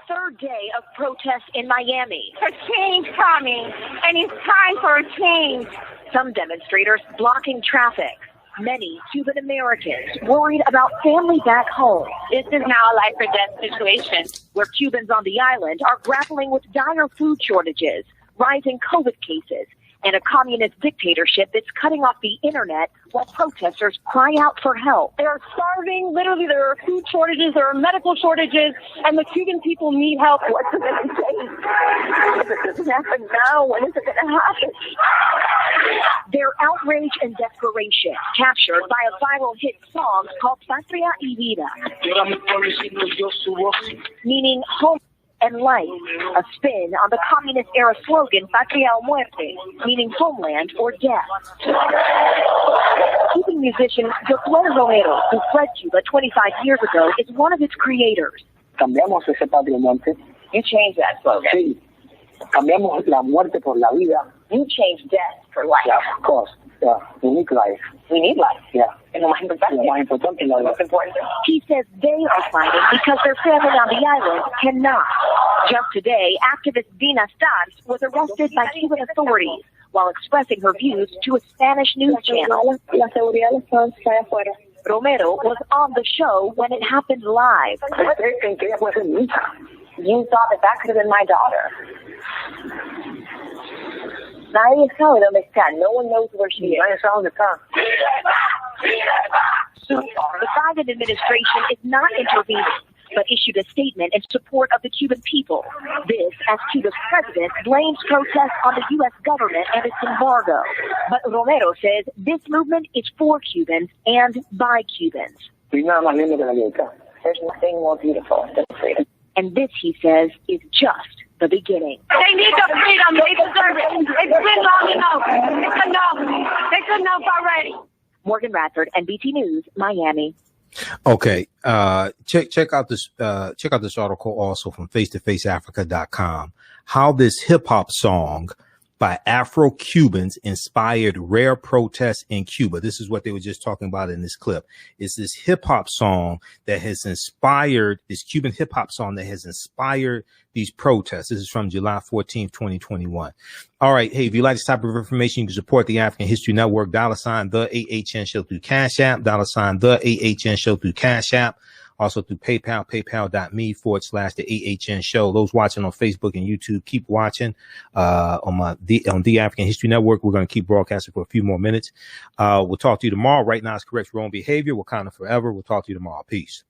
Third day of protests in Miami. A change coming, and it's time for a change. Some demonstrators blocking traffic. Many Cuban Americans worried about family back home. This is now a life or death situation. Where Cubans on the island are grappling with dire food shortages, rising COVID cases, and a communist dictatorship that's cutting off the internet while protesters cry out for help. They are starving. Literally, there are food shortages, there are medical shortages, and the Cuban people need help. What's it going to take? If it doesn't happen now, when is it going to happen? Their outrage and desperation captured by a viral hit song called Patria y Vida, meaning home and life, a spin on the communist-era slogan Patria o Muerte, meaning homeland or death. Cuban musician Jovenel Moïse, who fled Cuba 25 years ago, is one of its creators. Cambiamos ese Patria o Muerte. You changed that slogan. Sí. Cambiamos la muerte por la vida. You changed death for life. Yeah, of course. Yeah, we need life. We need life. Yeah. And the most important thing. He says they are fighting because their family on the island cannot. Just today, activist Dina Stars was arrested by Cuban authorities while expressing her views to a Spanish news channel. Romero was on the show when it happened live. You thought that could have been my daughter. Nadie sabe dónde está. No one knows where she is. The Biden administration is not intervening, but issued a statement in support of the Cuban people. This, as Cuba's president blames protests on the U.S. government and its embargo. But Romero says this movement is for Cubans and by Cubans. There's nothing more beautiful than freedom. And this, he says, is just the beginning. They need the freedom. They deserve it. It's been long enough. It's enough. It's enough already. Morgan Radford, NBC News, Miami. Okay. Check out this article also from face2faceafrica.com. How this hip hop song by Afro-Cubans inspired rare protests in Cuba. This is what they were just talking about in this clip. It's this hip hop song that has inspired, this Cuban hip hop song that has inspired these protests. This is from July 14th, 2021. All right. Hey, if you like this type of information, you can support the African History Network, $ the AHN Show through Cash App, $ the AHN Show through Cash App. Also through PayPal, paypal.me/the AHN Show. Those watching on Facebook and YouTube, keep watching on the African History Network. We're going to keep broadcasting for a few more minutes. We'll talk to you tomorrow. Right now, it's correct your own behavior. Wakanda forever. We'll talk to you tomorrow. Peace.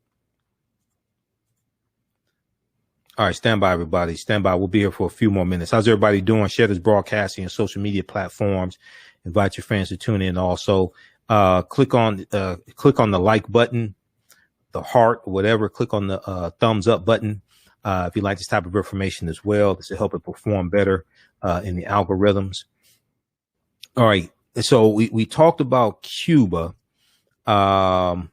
All right, stand by, everybody. Stand by. We'll be here for a few more minutes. How's everybody doing? Share this broadcasting on social media platforms. Invite your friends to tune in. Also, click on the like button, the heart, whatever. Click on the thumbs up button if you like this type of information as well. This will help it perform better in the algorithms. All right. So we talked about Cuba. So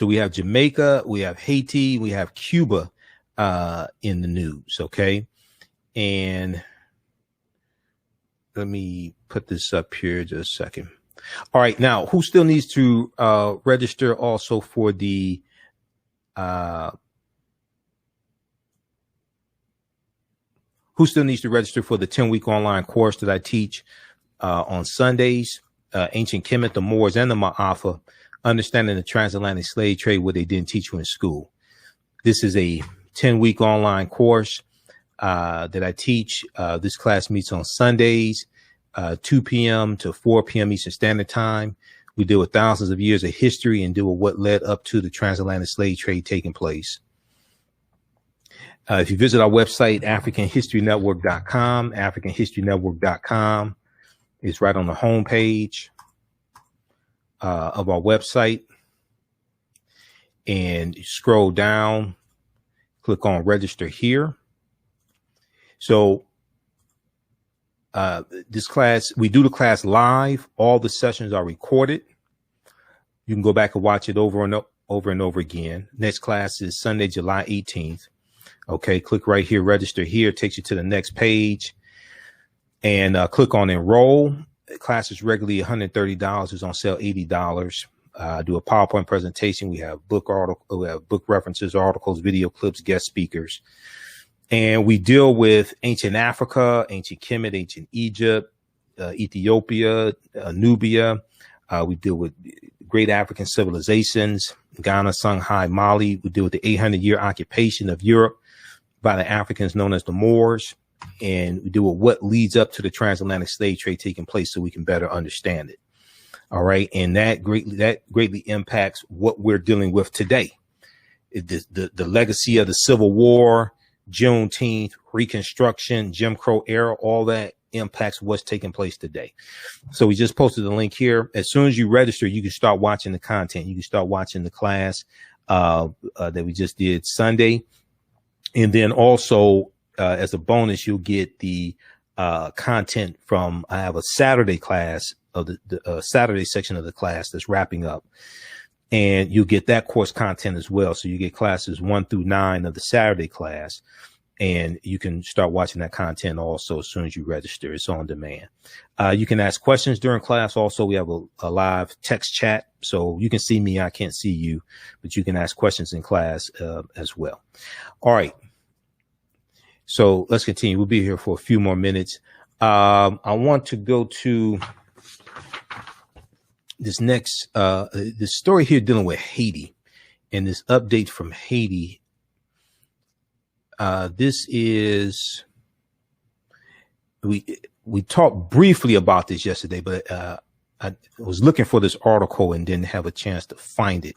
we have Jamaica, we have Haiti, we have Cuba in the news. Okay. And let me put this up here just a second. All right. Now, who still needs to register also for the who still needs to register for the 10-week online course that I teach on Sundays? Ancient Kemet, the Moors, and the Maafa, understanding the transatlantic slave trade, what they didn't teach you in school. This is a 10-week online course that I teach. This class meets on Sundays, 2 p.m. to 4 p.m. Eastern Standard Time. We deal with thousands of years of history and deal with what led up to the transatlantic slave trade taking place. If you visit our website, AfricanHistoryNetwork.com, AfricanHistoryNetwork.com is right on the homepage of our website. And you scroll down, click on register here. So this class, we do the class live. All the sessions are recorded. You can go back and watch it over and over again. Next class is Sunday, July 18th. Okay, click right here, register here, takes you to the next page, and click on enroll. The class is regularly $130. It's on sale $80. Do a PowerPoint presentation. We have book references, articles, video clips, guest speakers, and we deal with ancient Africa, ancient Kemet, ancient Egypt, Ethiopia, Nubia. We deal with great African civilizations, Ghana, Songhai, Mali. We deal with the 800-year occupation of Europe by the Africans known as the Moors, and we deal with what leads up to the transatlantic slave trade taking place so we can better understand it. All right. And that greatly impacts what we're dealing with today. The legacy of the Civil War, Juneteenth, Reconstruction, Jim Crow era, all that impacts what's taking place today. So we just posted the link here. As soon as you register, you can start watching the content. You can start watching the class that we just did Sunday. And then also, as a bonus, you'll get the content from, I have a Saturday class of the Saturday section of the class that's wrapping up. And you'll get that course content as well. So you get classes 1 through 9 of the Saturday class. And you can start watching that content also as soon as you register. It's on demand. You can ask questions during class. Also, we have a live text chat. So you can see me. I can't see you, but you can ask questions in class as well. All right. So let's continue. We'll be here for a few more minutes. I want to go to this next this story here dealing with Haiti and this update from Haiti. This is we talked briefly about this yesterday, but I was looking for this article and didn't have a chance to find it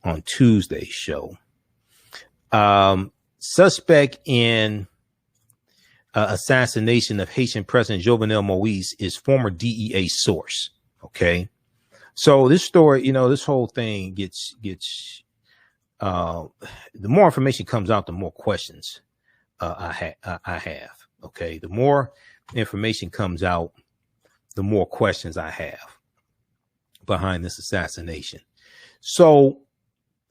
on Tuesday's show. Suspect in assassination of Haitian President Jovenel Moïse is former DEA source. Okay. So this story, you know, this whole thing gets the more information comes out, the more questions I have. Okay. The more information comes out, the more questions I have behind this assassination. So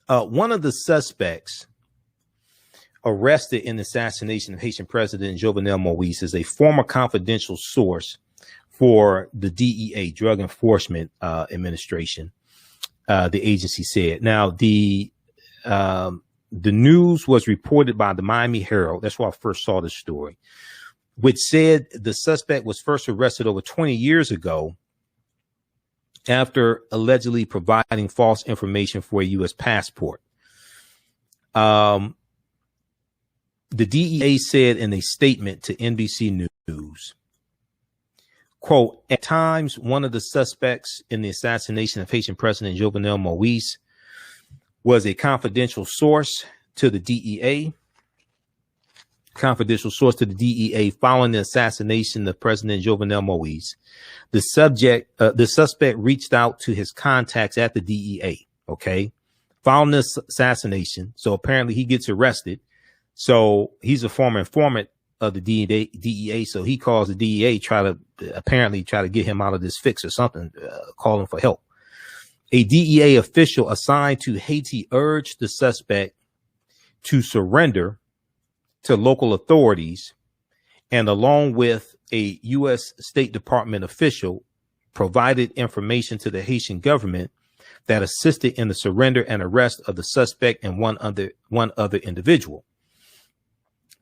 one of the suspects arrested in the assassination of Haitian President Jovenel Moïse is a former confidential source for the DEA, Drug Enforcement Administration, the agency said. Now, the news was reported by the Miami Herald. That's where I first saw this story, which said the suspect was first arrested over 20 years ago after allegedly providing false information for a U.S. passport. The DEA said in a statement to NBC News, quote, at times, one of the suspects in the assassination of Haitian President Jovenel Moïse was a confidential source to the DEA. confidential source to the DEA following the assassination of President Jovenel Moïse. The suspect reached out to his contacts at the DEA. Okay. Following this assassination. So apparently he gets arrested. So he's a former informant of the DEA. So he calls the DEA, try to get him out of this fix or something, calling for help. A DEA official assigned to Haiti urged the suspect to surrender to local authorities, and along with a U.S. State Department official, provided information to the Haitian government that assisted in the surrender and arrest of the suspect and one other individual.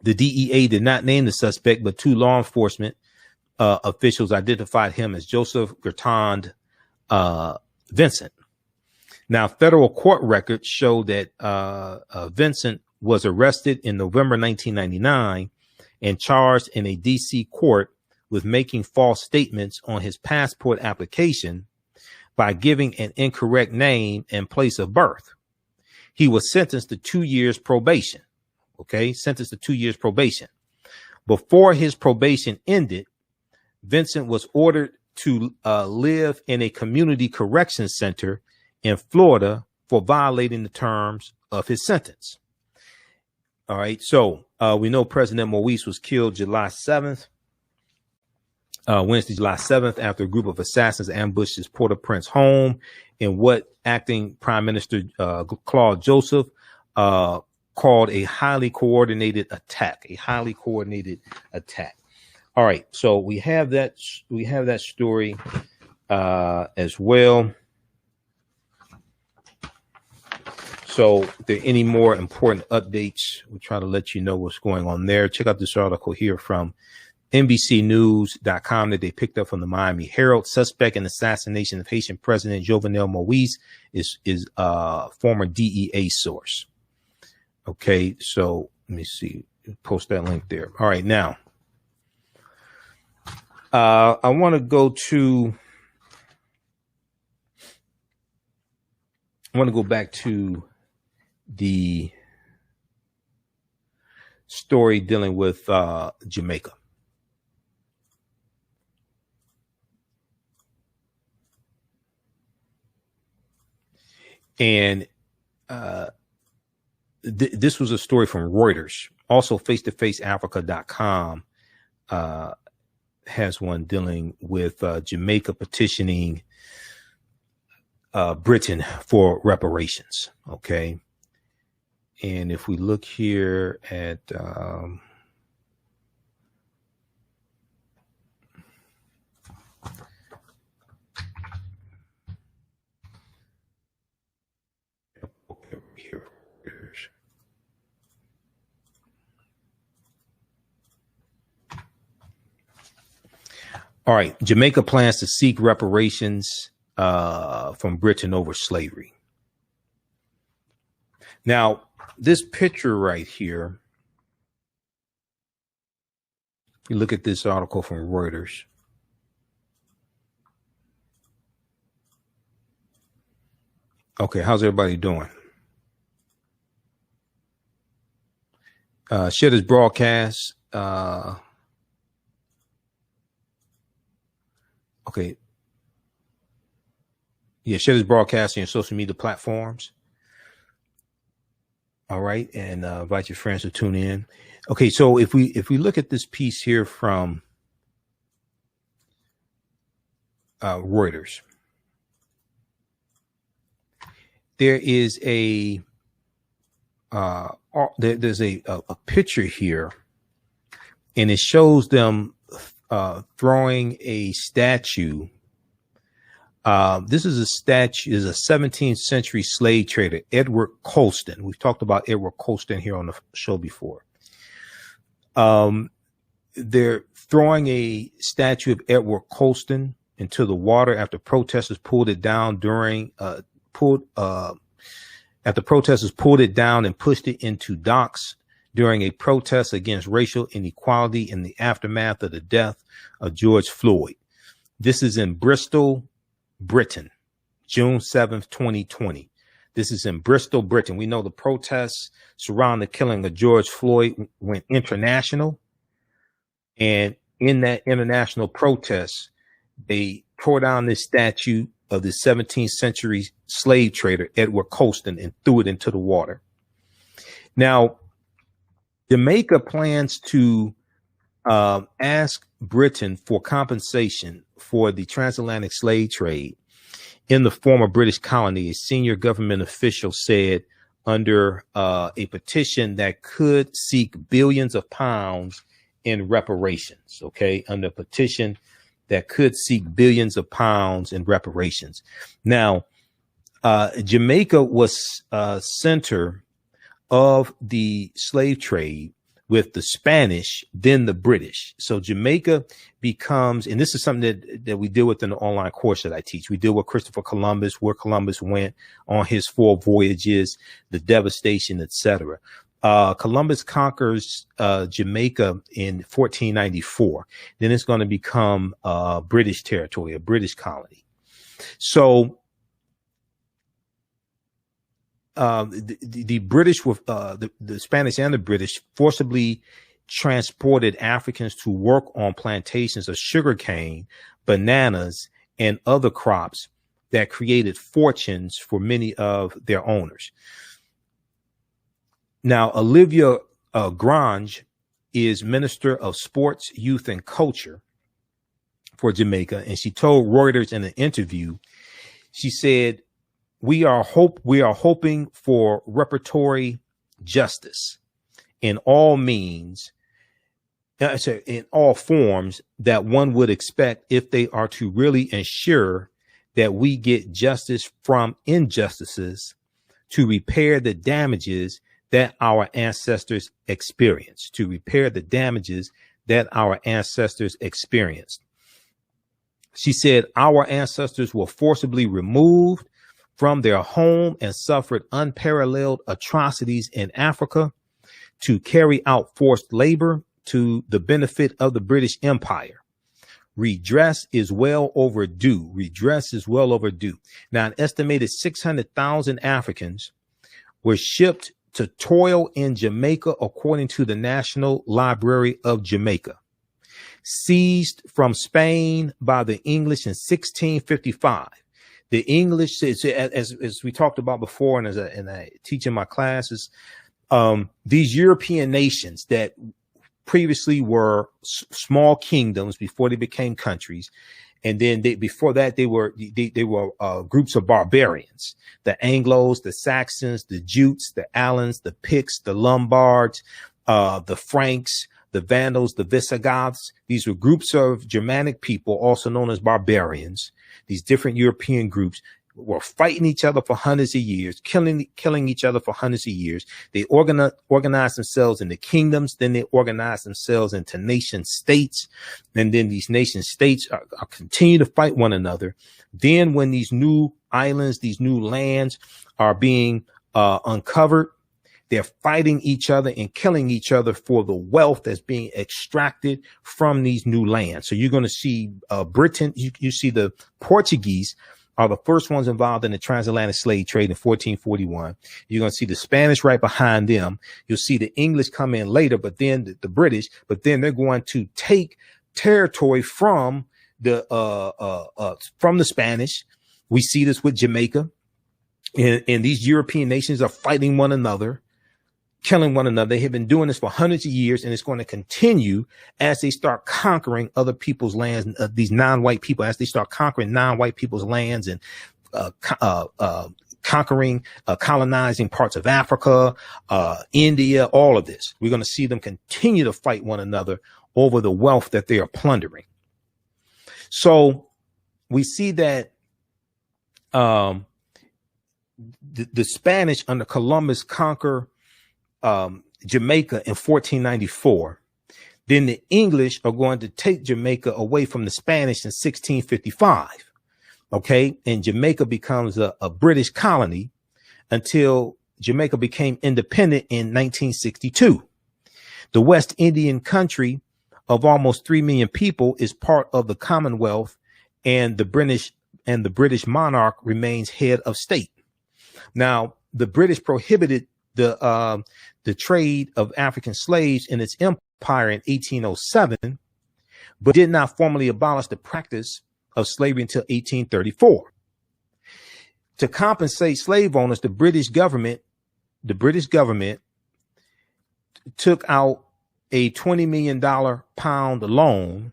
The DEA did not name the suspect, but two law enforcement officials identified him as Joseph Gertond Vincent. Now, federal court records show that Vincent was arrested in November 1999 and charged in a D.C. court with making false statements on his passport application by giving an incorrect name and place of birth. He was sentenced to 2 years probation. Okay, sentenced to 2 years probation. Before his probation ended, Vincent was ordered to live in a community correction center in Florida for violating the terms of his sentence. All right, so we know President Moïse was killed July 7th, Wednesday, July 7th, after a group of assassins ambushed his Port-au-Prince home in what acting Prime Minister Claude Joseph called a highly coordinated attack. All right, so we have that story as well. So if there are any more important updates, we'll try to let you know what's going on there. Check out this article here from NBCnews.com that they picked up from the Miami Herald. Suspect in assassination of Haitian President Jovenel Moïse is former DEA source. Okay, so let me see. Post that link there. All right, now I want to go back to the story dealing with Jamaica. And this was a story from Reuters. Also, face-to-faceafrica.com has one dealing with Jamaica petitioning Britain for reparations. Okay. And if we look here at all right, Jamaica plans to seek reparations from Britain over slavery. Now, this picture right here, you look at this article from Reuters. Okay, how's everybody doing? Share this broadcast. Okay. Yeah, share this broadcast on your social media platforms. All right, and invite your friends to tune in. Okay, so if we look at this piece here from Reuters, there is there's a picture here, and it shows them throwing a statue. This is a statue, is a 17th century slave trader, Edward Colston. We've talked about Edward Colston here on the show before. They're throwing a statue of Edward Colston into the water after protesters pulled it down after protesters pulled it down and pushed it into docks during a protest against racial inequality in the aftermath of the death of George Floyd. This is in Bristol, Britain, June 7th, 2020. This is in Bristol, Britain. We know the protests surrounding the killing of George Floyd went international. And in that international protest, they tore down this statue of the 17th century slave trader, Edward Colston, and threw it into the water. Now, Jamaica plans to ask Britain for compensation for the transatlantic slave trade in the former British colony. A senior government official said under a petition that could seek billions of pounds in reparations. Okay, under a petition that could seek billions of pounds in reparations. Now, Jamaica was center of the slave trade with the Spanish, then the British. So Jamaica becomes, and this is something that we deal with in the online course that I teach. We deal with Christopher Columbus, where Columbus went on his 4 voyages, the devastation, etc. Columbus conquers Jamaica in 1494. Then it's going to become British territory, a British colony. So the British, with the Spanish and the British, forcibly transported Africans to work on plantations of sugarcane, bananas, and other crops that created fortunes for many of their owners. Now, Olivia Grange is Minister of Sports, Youth, and Culture for Jamaica, and she told Reuters in an interview, she said, We are hoping for reparatory justice in all means, in all forms that one would expect if they are to really ensure that we get justice from injustices to repair the damages that our ancestors experienced, She said, our ancestors were forcibly removed from their home and suffered unparalleled atrocities in Africa to carry out forced labor to the benefit of the British Empire. Redress is well overdue. Now, an estimated 600,000 Africans were shipped to toil in Jamaica, according to the National Library of Jamaica. Seized from Spain by the English in 1655. The English, as we talked about before, and as I teach in my classes, these European nations that previously were small kingdoms before they became countries, and then before that they were groups of barbarians: the Anglos, the Saxons, the Jutes, the Alans, the Picts, the Lombards, the Franks, the Vandals, the Visigoths. These were groups of Germanic people, also known as barbarians. These different European groups were fighting each other for hundreds of years, killing each other for hundreds of years. They organized themselves into kingdoms. Then they organized themselves into nation states. And then these nation states are continue to fight one another. Then when these new islands, these new lands are being uncovered, they're fighting each other and killing each other for the wealth that's being extracted from these new lands. So you're going to see Britain, you see the Portuguese are the first ones involved in the transatlantic slave trade in 1441. You're going to see the Spanish right behind them. You'll see the English come in later, but then the British, but then they're going to take territory from the Spanish. We see this with Jamaica, and these European nations are fighting one another, killing one another. They have been doing this for hundreds of years, and it's going to continue as they start conquering other people's lands, these non-white people, as they start conquering non-white people's lands and colonizing parts of Africa, India, all of this. We're going to see them continue to fight one another over the wealth that they are plundering. So we see that the Spanish under Columbus conquer Jamaica in 1494. Then the English are going to take Jamaica away from the Spanish in 1655. Okay. And Jamaica becomes a British colony until Jamaica became independent in 1962. The West Indian country of almost 3 million people is part of the Commonwealth, and the British monarch remains head of state. Now, the British prohibited the trade of African slaves in its empire in 1807, but did not formally abolish the practice of slavery until 1834. To compensate slave owners, the British government took out a $20 million pound loan,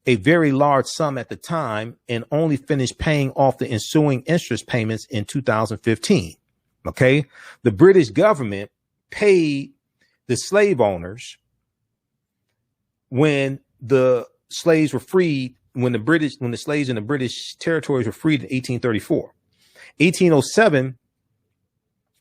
a very large sum at the time, and only finished paying off the ensuing interest payments in 2015. Okay. The British government paid the slave owners when the slaves were freed, when the slaves in the British territories were freed in 1834. 1807,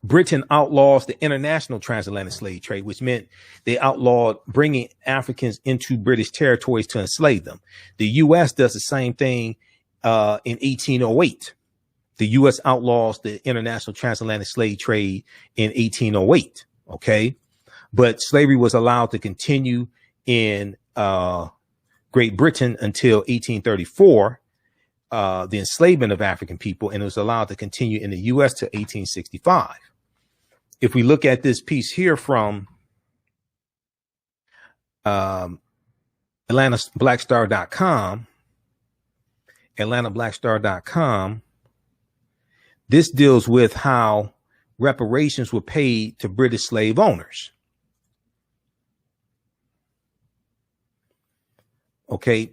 Britain outlaws the international transatlantic slave trade, which meant they outlawed bringing Africans into British territories to enslave them. The U.S. does the same thing in 1808. The U.S. outlaws the international transatlantic slave trade in 1808. Okay. But slavery was allowed to continue in Great Britain until 1834, the enslavement of African people, and it was allowed to continue in the U.S. to 1865. If we look at this piece here from AtlantaBlackStar.com, this deals with how reparations were paid to British slave owners. Okay.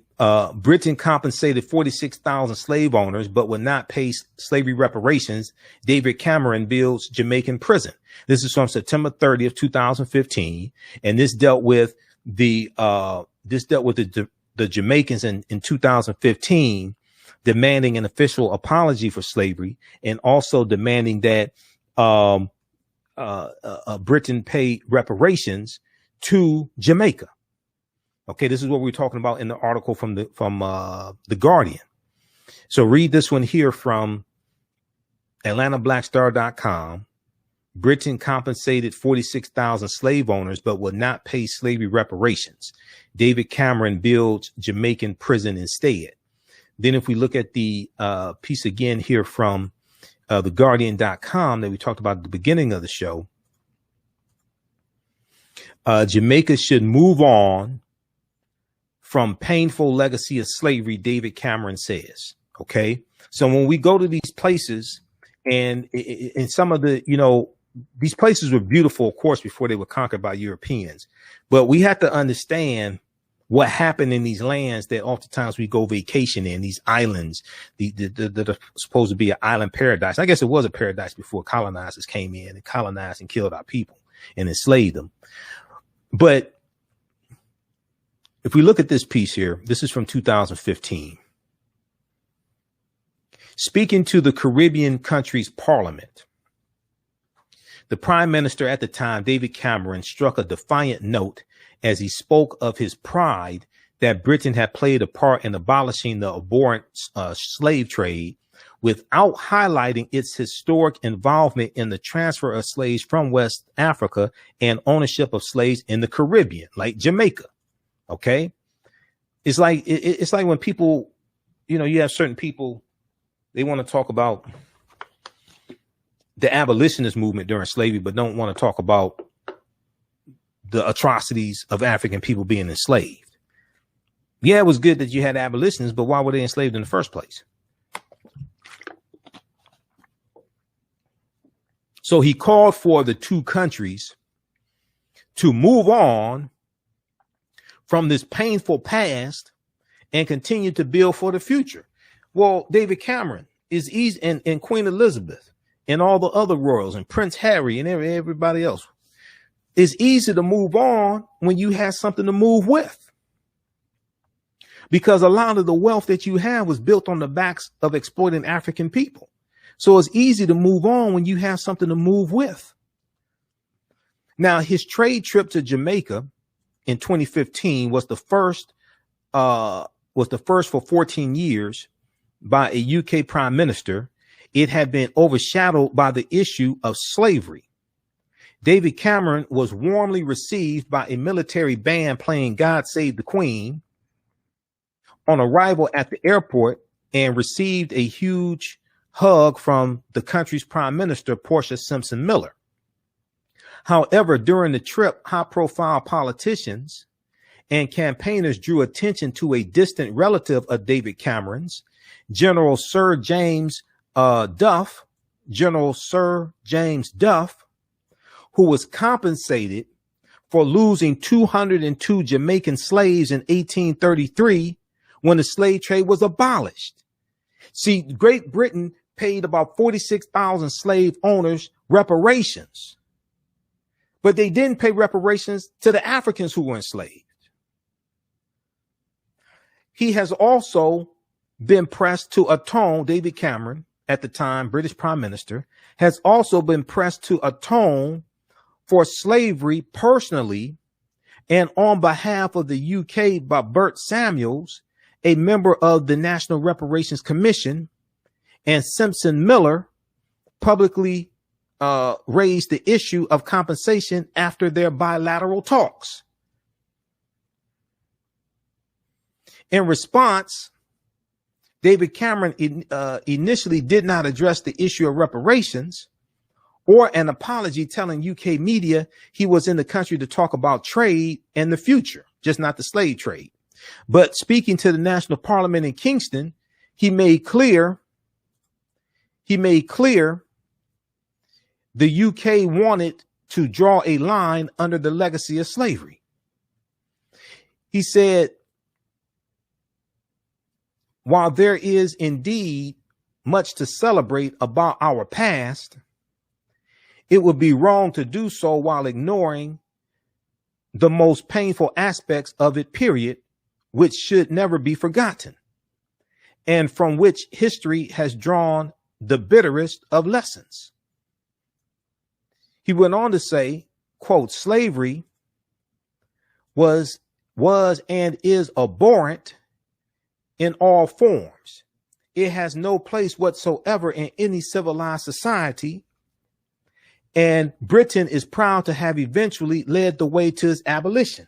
Britain compensated 46,000 slave owners, but would not pay slavery reparations. David Cameron builds Jamaican prison. This is from September 30th, 2015. And this dealt with the Jamaicans in 2015, demanding an official apology for slavery, and also demanding that, Britain pay reparations to Jamaica. Okay, this is what we're talking about in the article from the Guardian. So read this one here from AtlantaBlackStar.com. Britain compensated 46,000 slave owners, but would not pay slavery reparations. David Cameron builds Jamaican prison instead. Then if we look at the piece again here from TheGuardian.com that we talked about at the beginning of the show, Jamaica should move on from painful legacy of slavery, David Cameron says. Okay. So when we go to these places, and in some of the, these places were beautiful, of course, before they were conquered by Europeans, but we have to understand what happened in these lands that oftentimes we go vacation in, these islands, that are supposed to be an island paradise. I guess it was a paradise before colonizers came in and colonized and killed our people and enslaved them. But if we look at this piece here, this is from 2015. Speaking to the Caribbean country's parliament, the prime minister at the time, David Cameron, struck a defiant note as he spoke of his pride that Britain had played a part in abolishing the abhorrent slave trade, without highlighting its historic involvement in the transfer of slaves from West Africa and ownership of slaves in the Caribbean, like Jamaica. Okay. It's like when people, you have certain people, they want to talk about the abolitionist movement during slavery, but don't want to talk about the atrocities of African people being enslaved. Yeah, it was good that you had abolitionists, but why were they enslaved in the first place? So he called for the two countries to move on from this painful past and continue to build for the future. Well, David Cameron is easy, and Queen Elizabeth and all the other royals and Prince Harry and everybody else. It's easy to move on when you have something to move with, because a lot of the wealth that you have was built on the backs of exploiting African people. So it's easy to move on when you have something to move with. Now, his trade trip to Jamaica in 2015 was the first for 14 years by a UK prime minister. It had been overshadowed by the issue of slavery. David Cameron was warmly received by a military band playing God Save the Queen on arrival at the airport, and received a huge hug from the country's prime minister, Portia Simpson Miller. However, during the trip, high-profile politicians and campaigners drew attention to a distant relative of David Cameron's, General Sir James Duff, who was compensated for losing 202 Jamaican slaves in 1833 when the slave trade was abolished. See, Great Britain paid about 46,000 slave owners reparations, but they didn't pay reparations to the Africans who were enslaved. He has also been pressed to atone, David Cameron, at the time British Prime Minister, has also been pressed to atone for slavery personally and on behalf of the UK by Bert Samuels, a member of the National Reparations Commission, and Simpson Miller publicly raised the issue of compensation after their bilateral talks. In response, David Cameron initially did not address the issue of reparations or an apology, telling UK media he was in the country to talk about trade and the future, just not the slave trade. But speaking to the National Parliament in Kingston, he made clear the UK wanted to draw a line under the legacy of slavery. He said, while there is indeed much to celebrate about our past, it would be wrong to do so while ignoring the most painful aspects of it, period, which should never be forgotten, and from which history has drawn the bitterest of lessons. He went on to say, quote, slavery was and is abhorrent in all forms. It has no place whatsoever in any civilized society, and Britain is proud to have eventually led the way to its abolition.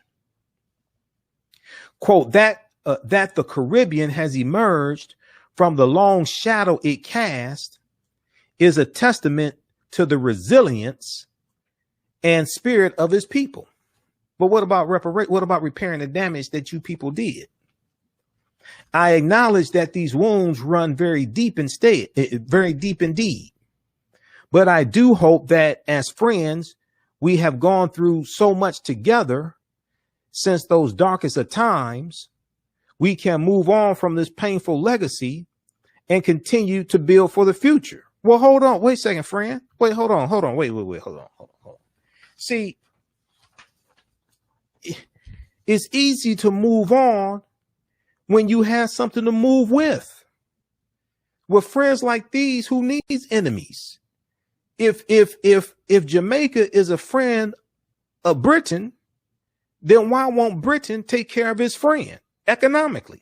Quote, that the Caribbean has emerged from the long shadow it cast is a testament to the resilience and spirit of its people. But what about repairing the damage that you people did? I acknowledge that these wounds run very deep indeed. But I do hope that as friends, we have gone through so much together since those darkest of times, we can move on from this painful legacy and continue to build for the future. Well, hold on. Wait a second, friend. Wait, hold on. Wait, hold on. See, it's easy to move on when you have something to move with. With friends like these, who needs enemies? If Jamaica is a friend of Britain, then why won't Britain take care of its friend economically?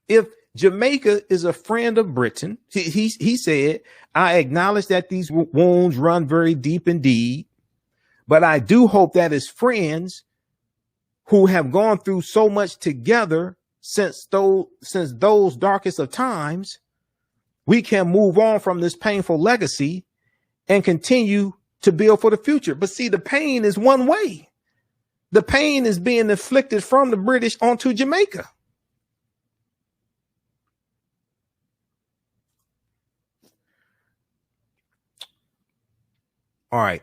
If Jamaica is a friend of Britain, he said, I acknowledge that these wounds run very deep indeed, but I do hope that as friends who have gone through so much together since those darkest of times, we can move on from this painful legacy and continue to build for the future. But see, the pain is one way. The pain is being inflicted from the British onto Jamaica. All right.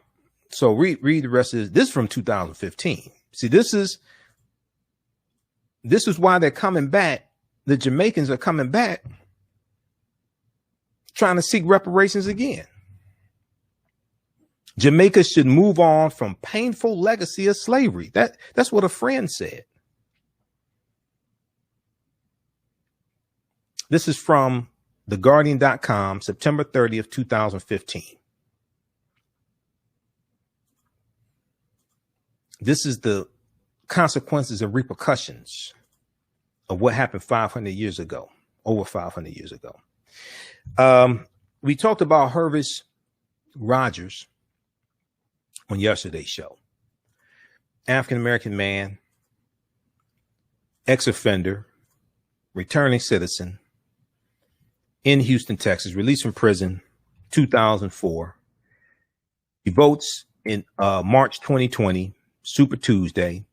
So read the rest of this. This is from 2015. See, this is why they're coming back. The Jamaicans are coming back, trying to seek reparations again. Jamaica should move on from painful legacy of slavery. That's what a friend said. This is from theguardian.com, September 30th, 2015. This is the consequences and repercussions of what happened 500 years ago, over 500 years ago. We talked about Hervis Rogers on yesterday's show. African-American man, ex-offender, returning citizen, in Houston, Texas, released from prison 2004. He votes in March 2020, Super Tuesday.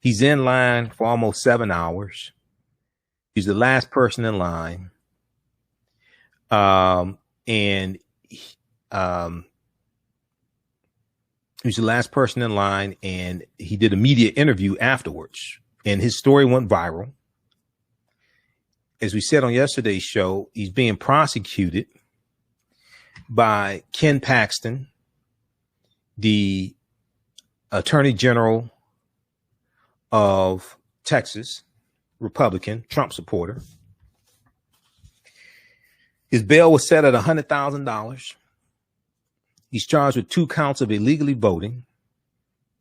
He's in line for almost 7 hours. He's the last person in line. He's the last person in line, and he did a media interview afterwards, and his story went viral. As we said on yesterday's show, he's being prosecuted by Ken Paxton, the Attorney General of Texas, Republican, Trump supporter. His bail was set at $100,000. He's charged with 2 counts of illegally voting.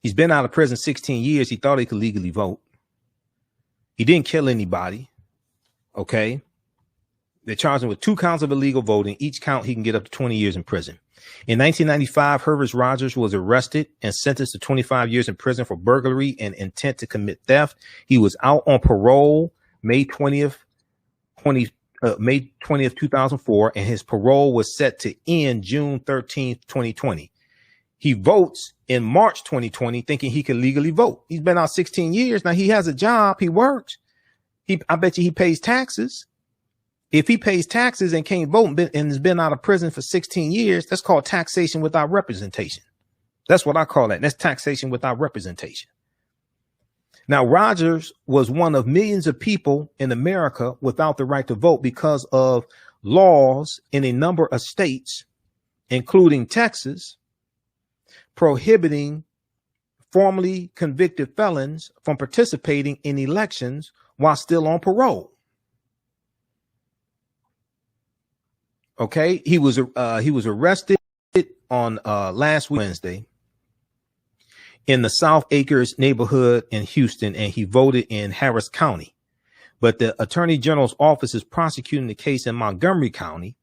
He's been out of prison 16 years. He thought he could legally vote. He didn't kill anybody. Okay. They're charging with 2 counts of illegal voting. Each count, he can get up to 20 years in prison. In 1995, Herbert Rogers was arrested and sentenced to 25 years in prison for burglary and intent to commit theft. He was out on parole May 20th, 2004, and his parole was set to end June 13th, 2020. He votes in March 2020 thinking he can legally vote. He's been out 16 years. Now he has a job. He works. I bet you he pays taxes. If he pays taxes and can't vote and has been out of prison for 16 years, that's called taxation without representation. That's what I call that. That's taxation without representation. Now, Rogers was one of millions of people in America without the right to vote because of laws in a number of states, including Texas, prohibiting formerly convicted felons from participating in elections while still on parole. Okay, he was arrested on last Wednesday in the South Acres neighborhood in Houston, and he voted in Harris County. But the Attorney General's office is prosecuting the case in Montgomery County.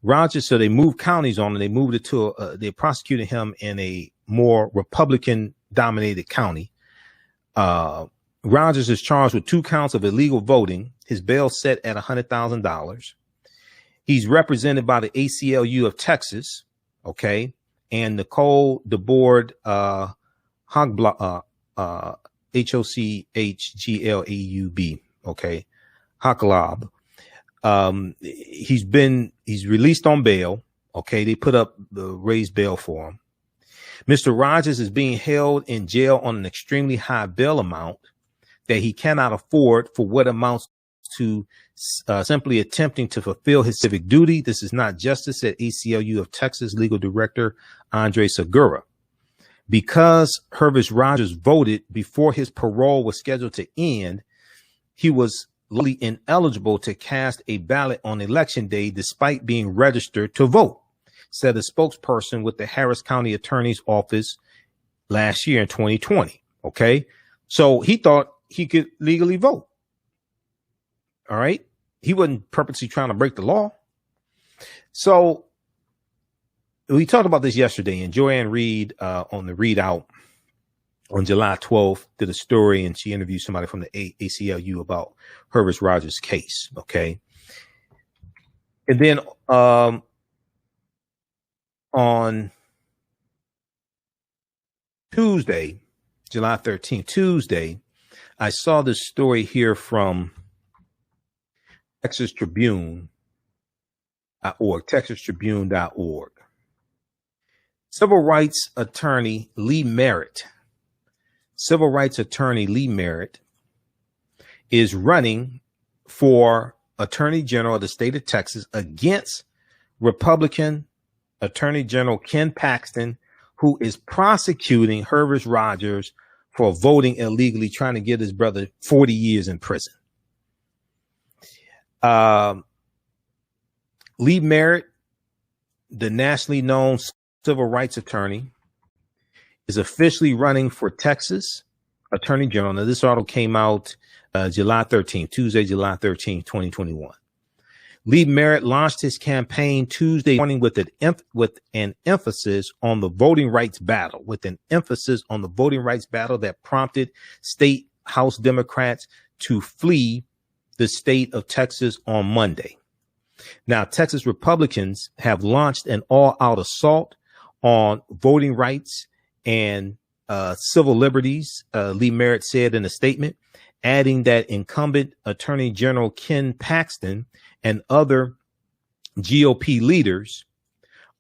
Rogers, so they moved counties on him. They moved it to they prosecuted him in a more Republican dominated county. Rogers is charged with 2 counts of illegal voting. His bail set at $100,000. He's represented by the ACLU of Texas, okay, and Nicole DeBoard Hochglaub, Hochglaub, okay, Hochglaub. He's released on bail. Okay, they put up the raised bail for him. Mr. Rogers is being held in jail on an extremely high bail amount that he cannot afford for what amounts to simply attempting to fulfill his civic duty. This is not justice, said ACLU of Texas legal director Andre Segura. Because Herbert Rogers voted before his parole was scheduled to end, he was legally ineligible to cast a ballot on election day despite being registered to vote, said a spokesperson with the Harris County Attorney's Office last year in 2020. Okay, so he thought he could legally vote. All right. He wasn't purposely trying to break the law. So we talked about this yesterday, and Joanne Reed on the Readout on July 12th did a story, and she interviewed somebody from the ACLU about Herbert Rogers' case. Okay. And then on Tuesday, July 13th, Tuesday, I saw this story here from Texas Tribune.org, TexasTribune.org. Civil rights attorney Lee Merritt is running for Attorney General of the state of Texas against Republican Attorney General Ken Paxton, who is prosecuting Herbert Rogers for voting illegally, trying to get his brother 40 years in prison. Lee Merritt, the nationally known civil rights attorney, is officially running for Texas Attorney General. Now, this article came out July 13th, Tuesday, July 13th, 2021. Lee Merritt launched his campaign Tuesday morning with an emphasis on the voting rights battle, that prompted state House Democrats to flee the state of Texas on Monday. Now, Texas Republicans have launched an all-out assault on voting rights and civil liberties, Lee Merritt said in a statement, adding that incumbent Attorney General Ken Paxton and other GOP leaders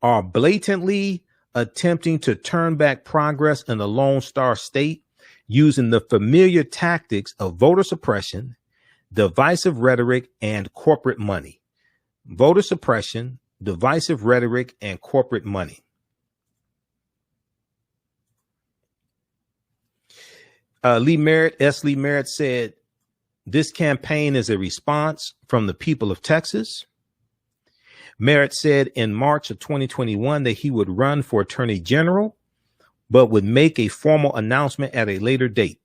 are blatantly attempting to turn back progress in the Lone Star State using the familiar tactics of voter suppression, divisive rhetoric, and corporate money. Voter suppression, divisive rhetoric, and corporate money. Lee Merritt said, this campaign is a response from the people of Texas. Merritt said in March of 2021 that he would run for attorney general, but would make a formal announcement at a later date.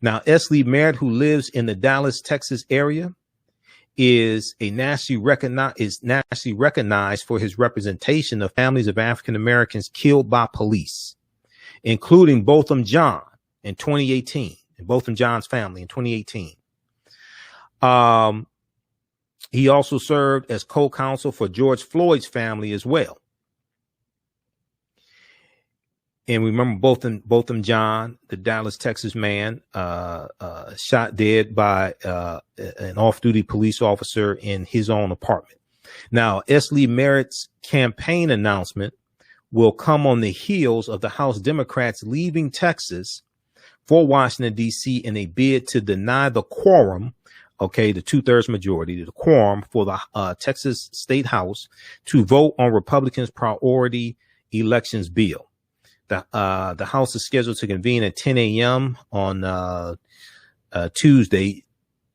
Now, S. Lee Merritt, who lives in the Dallas, Texas area, is nationally recognized for his representation of families of African Americans killed by police, including Botham John in 2018, and Botham John's family in 2018. He also served as co-counsel for George Floyd's family as well. And we remember Botham John, the Dallas, Texas man, shot dead by an off-duty police officer in his own apartment. Now, S. Lee Merritt's campaign announcement will come on the heels of the House Democrats leaving Texas for Washington, D.C. in a bid to deny the quorum, the 2/3 majority, the quorum for the Texas State House to vote on Republicans' priority elections bill. The House is scheduled to convene at 10 a.m. on Tuesday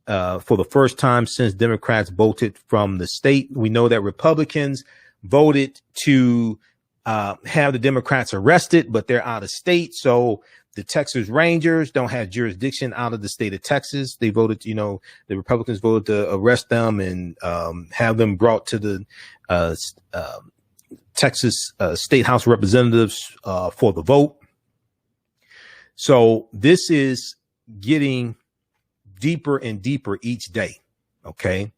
for the first time since Democrats voted from the state. We know that Republicans voted to have the Democrats arrested, but they're out of state. So the Texas Rangers don't have jurisdiction out of the state of Texas. They voted, the Republicans voted to arrest them and have them brought to the Texas State House of Representatives for the vote. So this is getting deeper and deeper each day. Okay.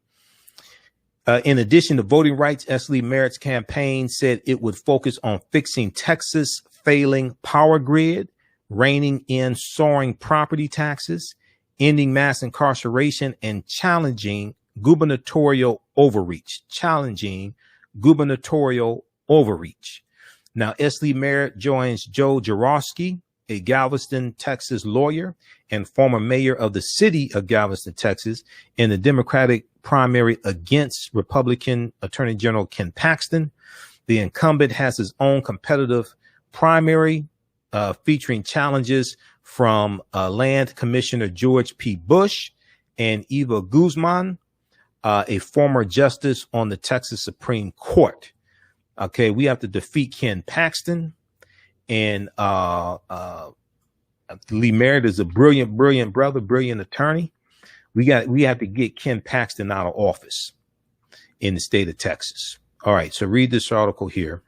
In addition to voting rights, S. Lee Merritt's campaign said it would focus on fixing Texas' failing power grid, reining in soaring property taxes, ending mass incarceration, and challenging gubernatorial overreach. Now, S. Lee Merritt joins Joe Jarosky, a Galveston, Texas lawyer and former mayor of the city of Galveston, Texas, in the Democratic primary against Republican Attorney General Ken Paxton. The incumbent has his own competitive primary featuring challenges from Land Commissioner George P. Bush and Eva Guzman, a former justice on the Texas Supreme Court. Okay, we have to defeat Ken Paxton, and Lee Merritt is a brilliant brother, brilliant attorney. We have to get Ken Paxton out of office in the state of Texas. All right, so read this article here.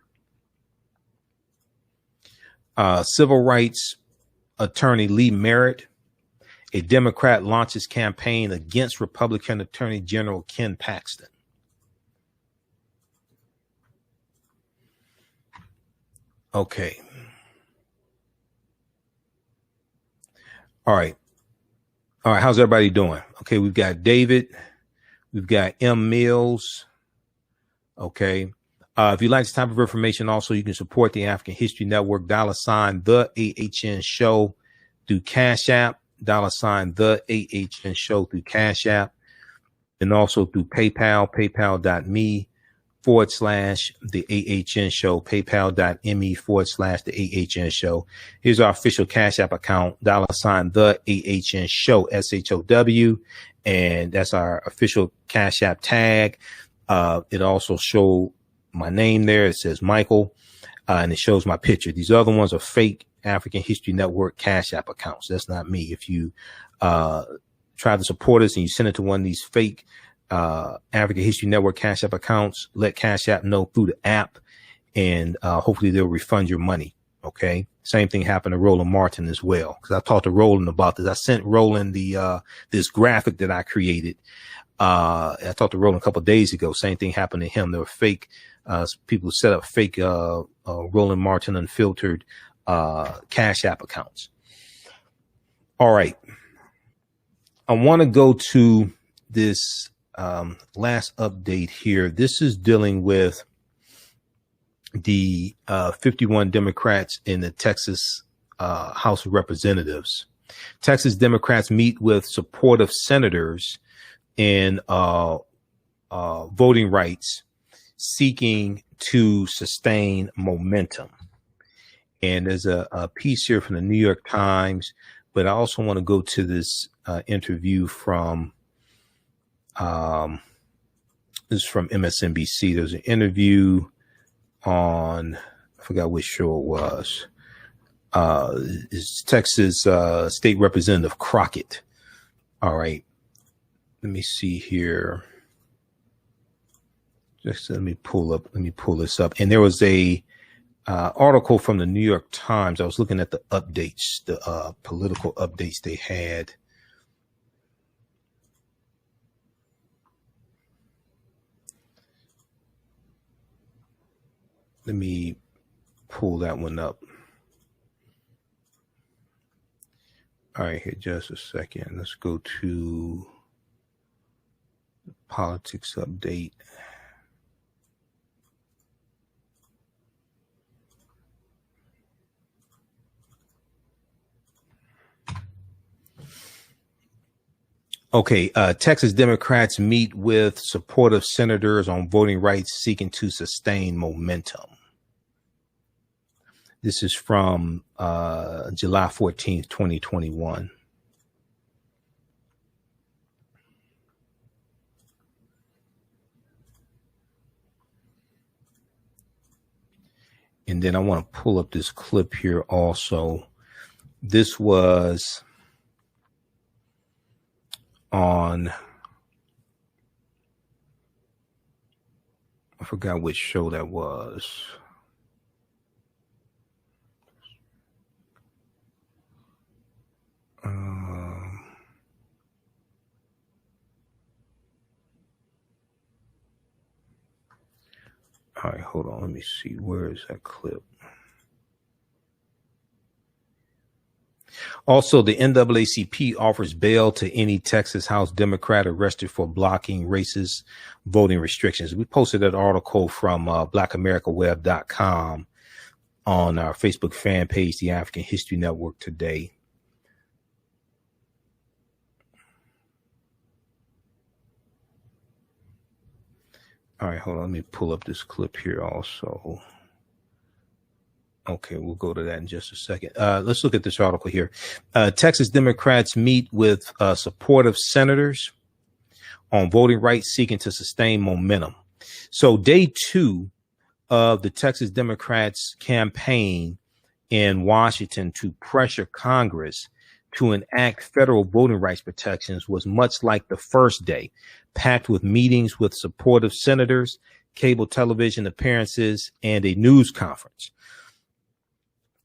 Civil rights attorney Lee Merritt, a Democrat, launches campaign against Republican Attorney General Ken Paxton. Okay. All right. How's everybody doing? Okay. We've got David. We've got M. Mills. Okay. If you'd like this type of information, also, you can support the African History Network, $, the AHN Show through Cash App, $, the AHN Show through Cash App, and also through PayPal, paypal.me/the AHN Show, paypal.me/the AHN Show. Here's our official Cash App account, $, the AHN Show, SHOW, and that's our official Cash App tag. It also shows my name there. It says Michael, and it shows my picture. These other ones are fake African History Network Cash App accounts. That's not me. If you try to support us and you send it to one of these fake African History Network Cash App accounts, let Cash App know through the app, and hopefully they'll refund your money. Okay. Same thing happened to Roland Martin as well. Cause I talked to Roland about this. I sent Roland this graphic that I created. I talked to Roland a couple of days ago. Same thing happened to him. There were fake, people set up fake, Roland Martin unfiltered, Cash App accounts. All right. I want to go to this, last update here. This is dealing with the 51 Democrats in the Texas House of Representatives. Texas Democrats meet with supportive senators in voting rights, seeking to sustain momentum. And there's a piece here from the New York Times, but I also want to go to this interview from this is from MSNBC. There's an interview on, I forgot which show it was. It's Texas State Representative Crockett. All right. Let me see here. Just let me pull this up. And there was a article from the New York Times. I was looking at the updates, the political updates they had. Let me pull that one up. All right, here, just a second. Let's go to the politics update. Okay, Texas Democrats meet with supportive senators on voting rights, seeking to sustain momentum. This is from July 14th, 2021. And then I want to pull up this clip here also. This was on, I forgot which show that was. All right, hold on. Let me see. Where is that clip? Also, the NAACP offers bail to any Texas House Democrat arrested for blocking racist voting restrictions. We posted that article from blackamericaweb.com on our Facebook fan page, the African History Network, today. All right, hold on. Let me pull up this clip here also. Okay, we'll go to that in just a second. Let's look at this article here. Texas Democrats meet with supportive senators on voting rights, seeking to sustain momentum. So day 2 of the Texas Democrats campaign in Washington to pressure Congress to enact federal voting rights protections was much like the first day, packed with meetings with supportive senators, cable television appearances, and a news conference.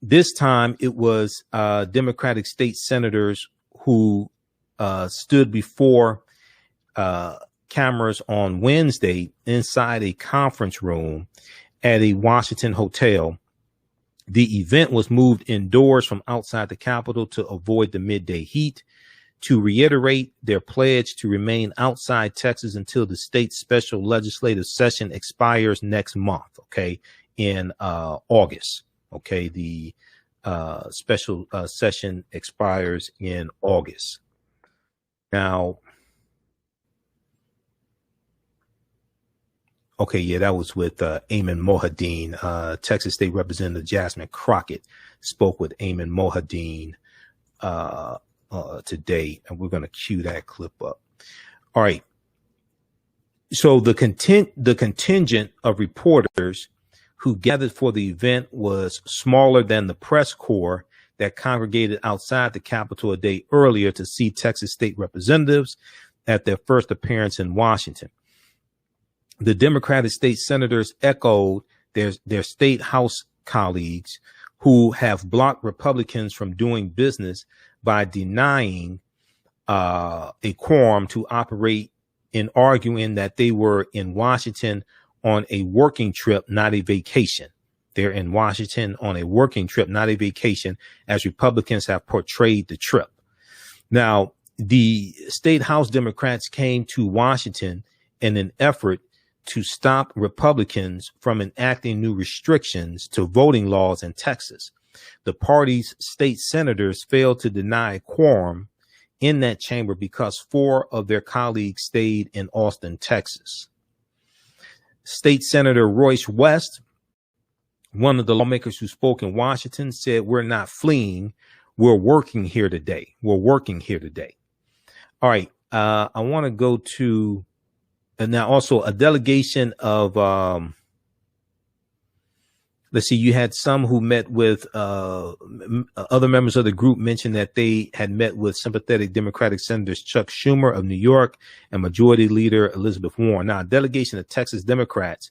This time it was Democratic state senators who stood before cameras on Wednesday inside a conference room at a Washington hotel. The event was moved indoors from outside the Capitol to avoid the midday heat, to reiterate their pledge to remain outside Texas until the state's special legislative session expires next month, okay, in August. Okay, the special session expires in August. Now, okay, yeah, that was with Eamon Mohadeen. Texas State Representative Jasmine Crockett spoke with Eamon Mohadeen today, and we're going to cue that clip up. All right. So the contingent of reporters who gathered for the event was smaller than the press corps that congregated outside the Capitol a day earlier to see Texas state representatives at their first appearance in Washington. The Democratic state senators echoed their state House colleagues who have blocked Republicans from doing business by denying a quorum to operate in arguing that they were in Washington on a working trip, not a vacation. They're in Washington on a working trip, not a vacation, as Republicans have portrayed the trip. Now, the state House Democrats came to Washington in an effort to stop Republicans from enacting new restrictions to voting laws in Texas. The party's state senators failed to deny a quorum in that chamber because 4 of their colleagues stayed in Austin, Texas. State Senator Royce West, one of the lawmakers who spoke in Washington, said, "We're not fleeing. We're working here today. We're working here today." All right. I want to go to, and now also a delegation of, let's see, you had some who met with other members of the group mentioned that they had met with sympathetic Democratic Senators Chuck Schumer of New York and Majority Leader Elizabeth Warren. Now, a delegation of Texas Democrats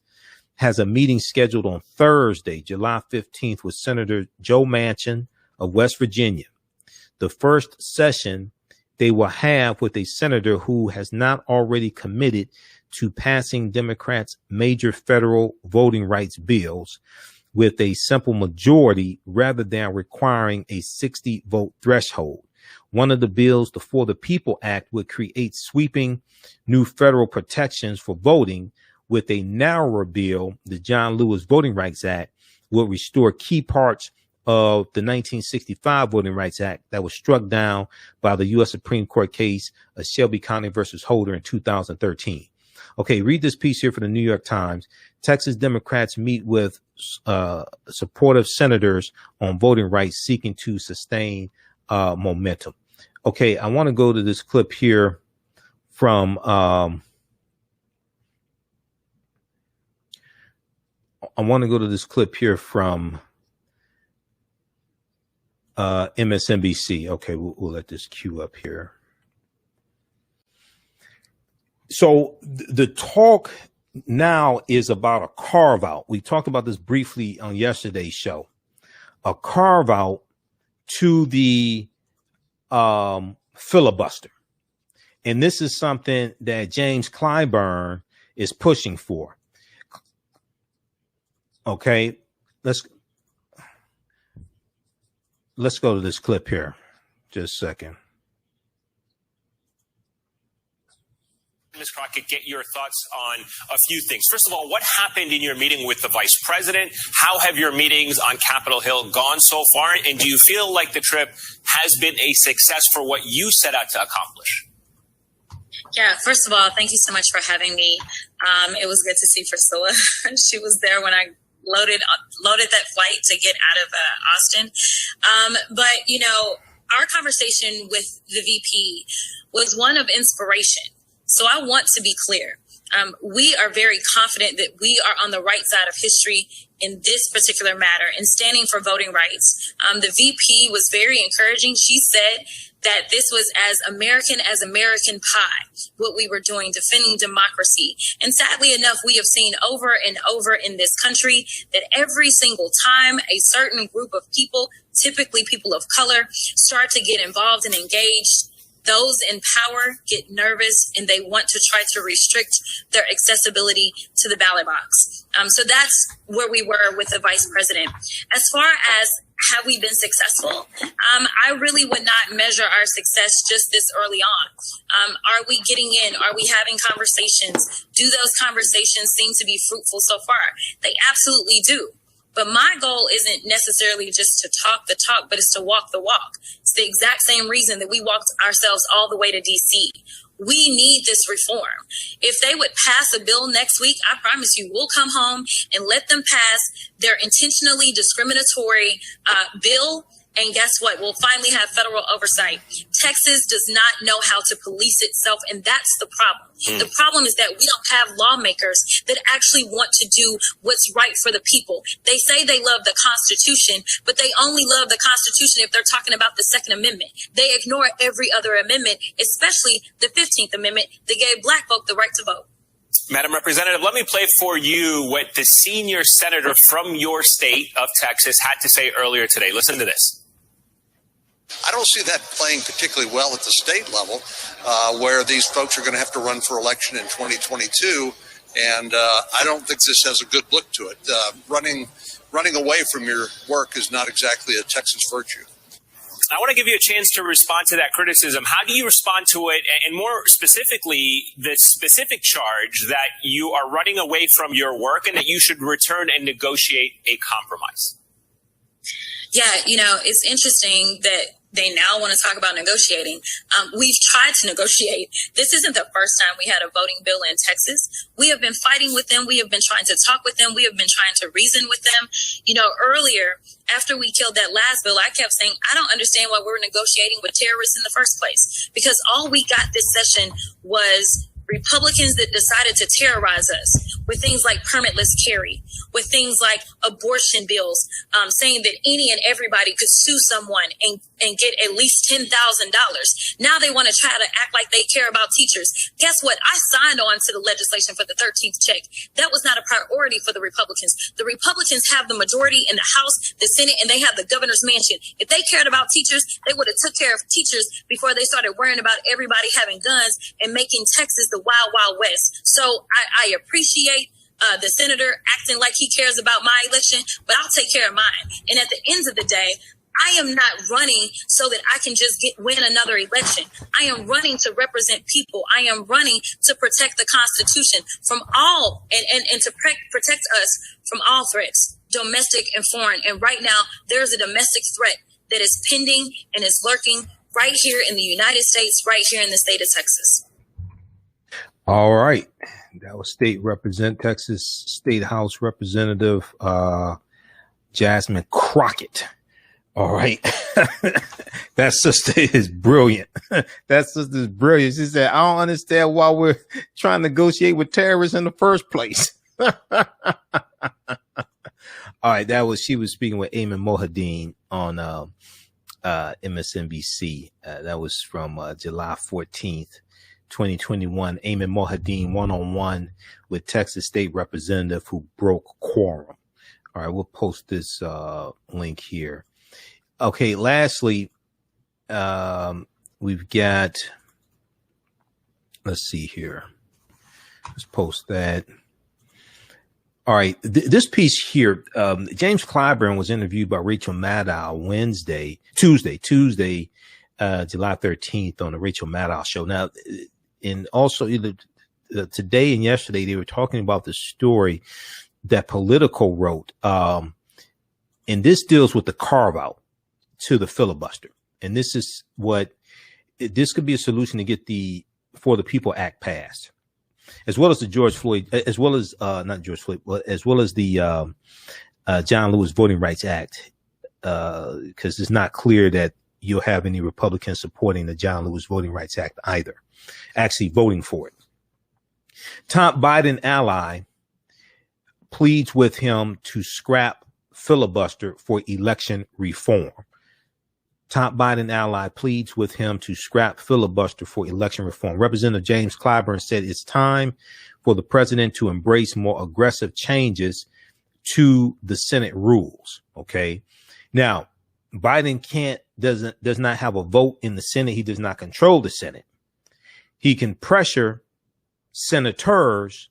has a meeting scheduled on Thursday, July 15th, with Senator Joe Manchin of West Virginia. The first session they will have with a senator who has not already committed to passing Democrats' major federal voting rights bills with a simple majority rather than requiring a 60 vote threshold. One of the bills, the For the People Act, would create sweeping new federal protections for voting, with a narrower bill, the John Lewis Voting Rights Act, will restore key parts of the 1965 Voting Rights Act that was struck down by the U.S. Supreme Court case of Shelby County versus Holder in 2013. Okay, read this piece here for the New York Times. Texas Democrats meet with supportive senators on voting rights, seeking to sustain momentum. Okay, I want to go to this clip here from MSNBC. Okay, we'll let this queue up here. So the talk now is about a carve out. We talked about this briefly on yesterday's show. A carve out to the filibuster. And this is something that James Clyburn is pushing for. Okay, let's go to this clip here. Just a second. Ms. Crockett, get your thoughts on a few things. First of all, what happened in your meeting with the vice president? How have your meetings on Capitol Hill gone so far? And do you feel like the trip has been a success for what you set out to accomplish? Yeah, first of all, thank you so much for having me. It was good to see Priscilla. She was there when I loaded that flight to get out of Austin. But, you know, our conversation with the VP was one of inspiration. So I want to be clear. We are very confident that we are on the right side of history in this particular matter and standing for voting rights. The VP was very encouraging. She said that this was as American pie, what we were doing, defending democracy. And sadly enough, we have seen over and over in this country that every single time a certain group of people, typically people of color, start to get involved and engaged, those in power get nervous and they want to try to restrict their accessibility to the ballot box. So that's where we were with the vice president. As far as have we been successful? I really would not measure our success just this early on. Are we getting in? Are we having conversations? Do those conversations seem to be fruitful so far? They absolutely do. But my goal isn't necessarily just to talk the talk, but it's to walk the walk. It's the exact same reason that we walked ourselves all the way to D.C. We need this reform. If they would pass a bill next week, I promise you, we'll come home and let them pass their intentionally discriminatory bill. And guess what? We'll finally have federal oversight. Texas does not know how to police itself, and that's the problem. The problem is that we don't have lawmakers that actually want to do what's right for the people. They say they love the Constitution, but they only love the Constitution if they're talking about the Second Amendment. They ignore every other amendment, especially the 15th Amendment that gave Black folk the right to vote. Madam Representative, let me play for you what the senior senator from your state of Texas had to say earlier today. Listen to this. I don't see that playing particularly well at the state level, where these folks are going to have to run for election in 2022. And I don't think this has a good look to it. Running away from your work is not exactly a Texas virtue. I want to give you a chance to respond to that criticism. How do you respond to it? And more specifically, the specific charge that you are running away from your work and that you should return and negotiate a compromise. Yeah, it's interesting that they now want to talk about negotiating. We've tried to negotiate. This isn't the first time we had a voting bill in Texas. We have been fighting with them. We have been trying to talk with them. We have been trying to reason with them. Earlier, after we killed that last bill, I kept saying, I don't understand why we're negotiating with terrorists in the first place. Because all we got this session was Republicans that decided to terrorize us with things like permitless carry, with things like abortion bills, saying that any and everybody could sue someone and get at least $10,000. Now they want to try to act like they care about teachers. Guess what? I signed on to the legislation for the 13th check. That was not a priority for the Republicans. The Republicans have the majority in the House, the Senate, and they have the governor's mansion. If they cared about teachers, they would have took care of teachers before they started worrying about everybody having guns and making Texas the wild, wild west. So I appreciate the senator acting like he cares about my election, but I'll take care of mine. And at the end of the day, I am not running so that I can just win another election. I am running to represent people. I am running to protect the Constitution from all and to protect us from all threats, domestic and foreign. And right now, there's a domestic threat that is pending and is lurking right here in the United States, right here in the state of Texas. All right. That was Texas State House Representative Jasmine Crockett. All right. That sister is brilliant. That sister is brilliant. She said, I don't understand why we're trying to negotiate with terrorists in the first place. All right. She was speaking with Eamon Mohadeen on MSNBC. That was from July 14th. 2021, Eamon Mohadeen one-on-one with Texas State Representative who broke quorum. All right, we'll post this link here. Okay, lastly, we've got, let's see here. Let's post that. All right, this piece here, James Clyburn was interviewed by Rachel Maddow Tuesday, July 13th on the Rachel Maddow show. Now, and also today and yesterday, they were talking about the story that Politico wrote. And this deals with the carve out to the filibuster. And this could be a solution to get the For the People Act passed, as well as the John Lewis Voting Rights Act. Cause it's not clear that you'll have any Republicans supporting the John Lewis Voting Rights Act either, actually voting for it. Top Biden ally pleads with him to scrap filibuster for election reform. Top Biden ally pleads with him to scrap filibuster for election reform. Representative James Clyburn said it's time for the president to embrace more aggressive changes to the Senate rules. Okay. Now, Biden does not have a vote in the Senate. He does not control the Senate. He can pressure senators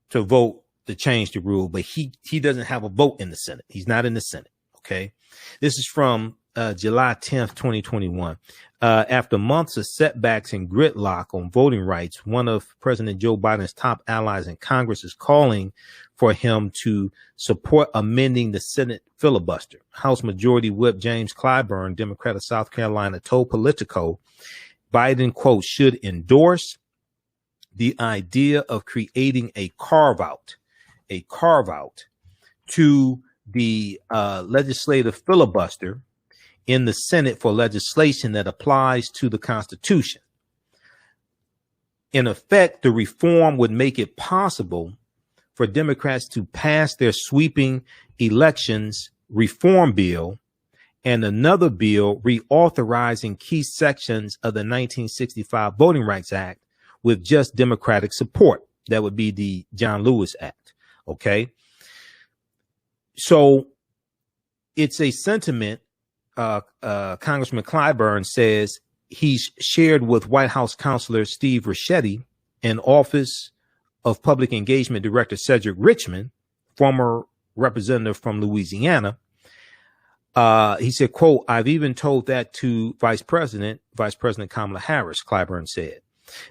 to vote to change the rule, but he doesn't have a vote in the Senate. He's not in the Senate. Okay. This is from July 10th, 2021. After months of setbacks and gridlock on voting rights, one of President Joe Biden's top allies in Congress is calling for him to support amending the Senate filibuster. House Majority Whip James Clyburn, Democrat of South Carolina, told Politico Biden, quote, should endorse the idea of creating a carve out to the legislative filibuster in the Senate for legislation that applies to the Constitution. In effect, the reform would make it possible for Democrats to pass their sweeping elections reform bill and another bill reauthorizing key sections of the 1965 Voting Rights Act with just Democratic support. That would be the John Lewis Act. Okay. So it's a sentiment. Congressman Clyburn says he's shared with White House counselor Steve Ricchetti and Office of Public Engagement Director Cedric Richmond, former representative from Louisiana. He said, quote, "I've even told that to Vice President Kamala Harris," Clyburn said.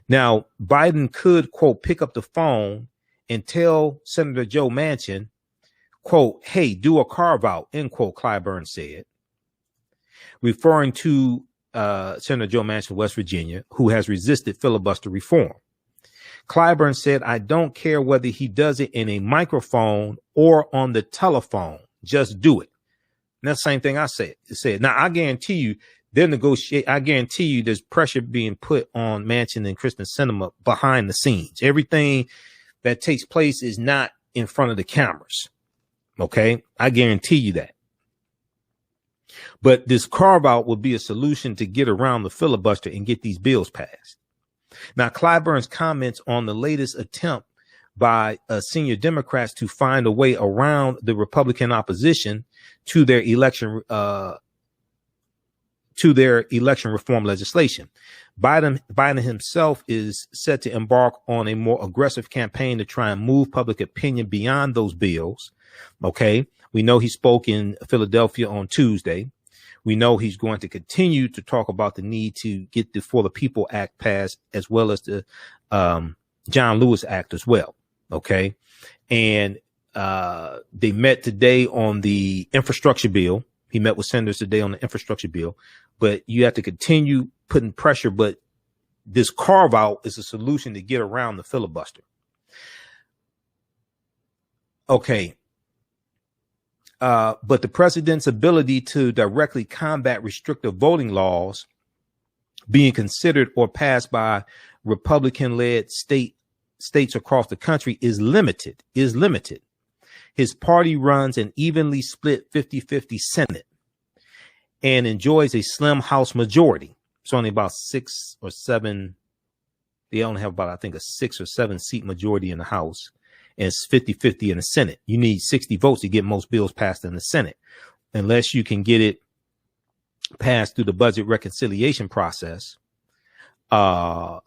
Now, Biden could, quote, pick up the phone and tell Senator Joe Manchin, quote, "Hey, do a carve out," end quote, Clyburn said, referring to Senator Joe Manchin of West Virginia, who has resisted filibuster reform. Clyburn said, "I don't care whether he does it in a microphone or on the telephone. Just do it." And that's the same thing I said. Now, I guarantee you, they're negotiating. I guarantee you there's pressure being put on Manchin and Kristen Sinema behind the scenes. Everything that takes place is not in front of the cameras. Okay? I guarantee you that. But this carve out will be a solution to get around the filibuster and get these bills passed. Now, Clyburn's comments on the latest attempt by senior Democrats to find a way around the Republican opposition to their election reform legislation. Biden himself is set to embark on a more aggressive campaign to try and move public opinion beyond those bills. Okay. We know he spoke in Philadelphia on Tuesday. We know he's going to continue to talk about the need to get the For the People Act passed, as well as the John Lewis Act as well. Okay. And they met today on the infrastructure bill. He met with senators today on the infrastructure bill, but you have to continue putting pressure. But this carve out is a solution to get around the filibuster. Okay. But the president's ability to directly combat restrictive voting laws being considered or passed by Republican-led states across the country is limited. His party runs an evenly split 50-50 Senate and enjoys a slim House majority. It's only about 6 or 7. They only have about, I think, a 6 or 7 seat majority in the House. And it's 50-50 in the Senate. You need 60 votes to get most bills passed in the Senate, unless you can get it passed through the budget reconciliation process,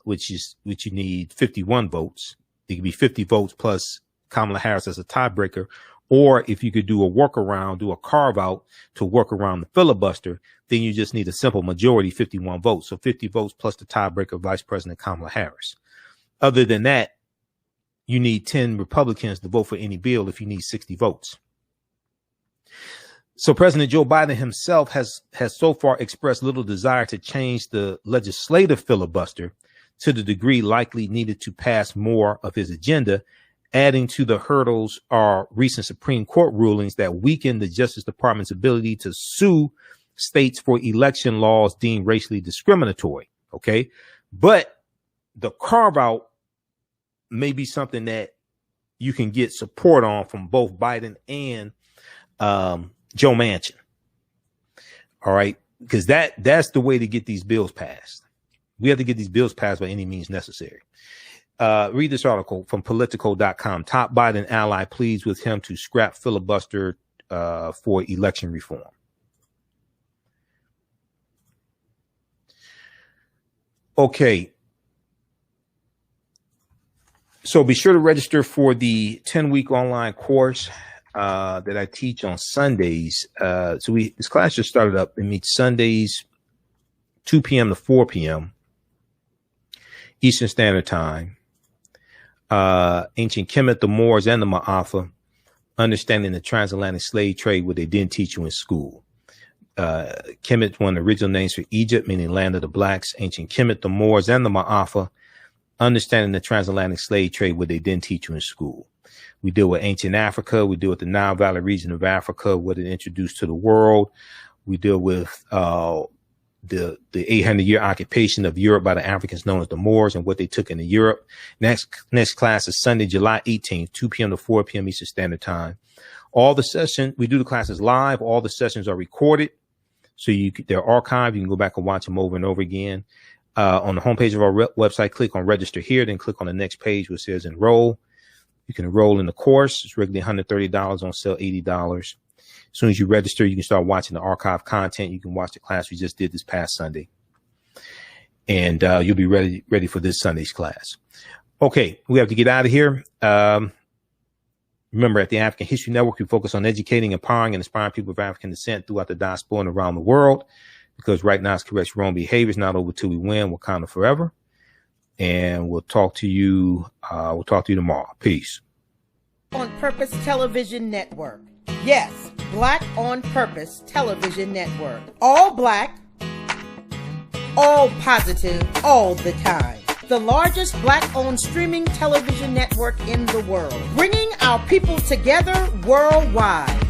which you need 51 votes. It could be 50 votes plus Kamala Harris as a tiebreaker. Or if you could do a workaround, do a carve out to work around the filibuster, then you just need a simple majority, 51 votes. So 50 votes plus the tiebreaker, Vice President Kamala Harris. Other than that, you need 10 Republicans to vote for any bill if you need 60 votes. So President Joe Biden himself has so far expressed little desire to change the legislative filibuster to the degree likely needed to pass more of his agenda. Adding to the hurdles are recent Supreme Court rulings that weaken the Justice Department's ability to sue states for election laws deemed racially discriminatory. Okay. But the carve out may be something that you can get support on from both Biden and Joe Manchin. All right. Because that's the way to get these bills passed. We have to get these bills passed by any means necessary. Read this article from Politico.com. Top Biden ally pleads with him to scrap filibuster for election reform. Okay. So be sure to register for the 10-week online course that I teach on Sundays. This class just started up. It meets Sundays, 2 p.m. to 4 p.m. Eastern Standard Time. Ancient Kemet, the Moors, and the Maafa, understanding the transatlantic slave trade, what they didn't teach you in school. Kemet, one of the original names for Egypt, meaning land of the blacks. Ancient Kemet, the Moors, and the Maafa, understanding the transatlantic slave trade, what they didn't teach you in school. We deal with ancient Africa. We deal with the Nile Valley region of Africa, what it introduced to the world. We deal with the 800-year occupation of Europe by the Africans known as the Moors and what they took into Europe. Next class is Sunday, July 18th, 2 p.m. to 4 p.m. Eastern Standard Time. All the sessions, we do the classes live. All the sessions are recorded. So they're archived. You can go back and watch them over and over again. On the homepage of our website, click on register here, then click on the next page where it says enroll. You can enroll in the course. It's regularly $130, on sale $80. As soon as you register, you can start watching the archive content. You can watch the class we just did this past Sunday. And you'll be ready for this Sunday's class. Okay, we have to get out of here. Remember, at the African History Network, we focus on educating, empowering, and inspiring people of African descent throughout the diaspora and around the world. Because right now it's correct wrong behavior. It's not over till we win. Wakanda forever. And we'll talk to you tomorrow. Peace. On Purpose Television Network. Yes, Black on Purpose Television Network. All black, all positive, all the time. The largest black-owned streaming television network in the world. Bringing our people together worldwide.